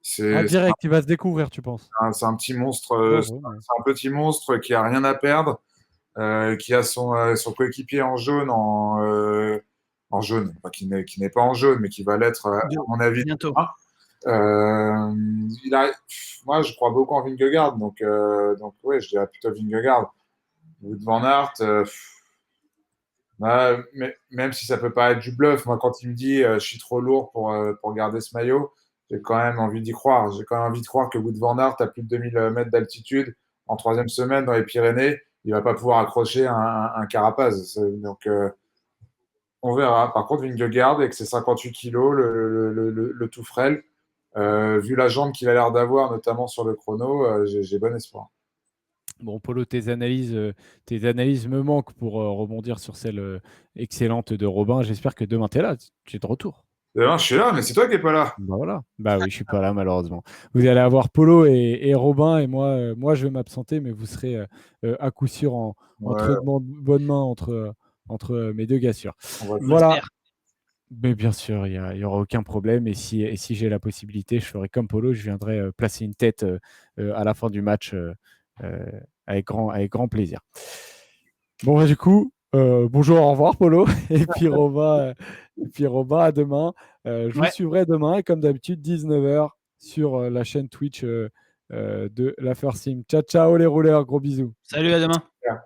C'est direct, il va se découvrir, tu penses? c'est un petit monstre, Dangereux, mais- c'est un petit monstre qui a rien à perdre, qui a son coéquipier en jaune, en jaune, enfin, qui n'est pas en jaune, mais qui va l'être, à mon avis, Bientôt. demain. Euh, Moi, je crois beaucoup en Vingegaard, donc ouais, je dirais plutôt Vingegaard. Wout van Aert, ouais, mais même si ça peut paraître du bluff, moi, quand il me dit je suis trop lourd pour garder ce maillot, j'ai quand même envie d'y croire. J'ai quand même envie de croire que Wout van Aert a plus de 2000 mètres d'altitude en troisième semaine dans les Pyrénées. Il va pas pouvoir accrocher un Carapaz. Donc, on verra. Par contre, Vingegaard, avec ses 58 kilos, le tout frêle, vu la jambe qu'il a l'air d'avoir, notamment sur le chrono, j'ai bon espoir. Bon, Polo, tes analyses me manquent pour rebondir sur celle excellente de Robin. J'espère que demain, tu es là, tu es de retour. Demain, je suis là, mais c'est toi qui n'es pas là. Bah voilà. Bah oui, je suis pas là malheureusement. Vous allez avoir Polo et Robin et moi je vais m'absenter, mais vous serez à coup sûr entre Ouais, bonnes mains entre mes deux gars sûrs. on va Voilà. J'espère. Mais bien sûr, il y aura aucun problème. Et si j'ai la possibilité, je ferai comme Polo, je viendrai placer une tête à la fin du match euh, avec grand plaisir. Bon, bah, du coup, bonjour, au revoir, Polo. Et puis Robin, à demain. Je vous Ouais. suivrai demain, et comme d'habitude, 19h sur la chaîne Twitch de la First Team. Ciao, ciao les rouleurs, gros bisous. Salut, à demain. faire.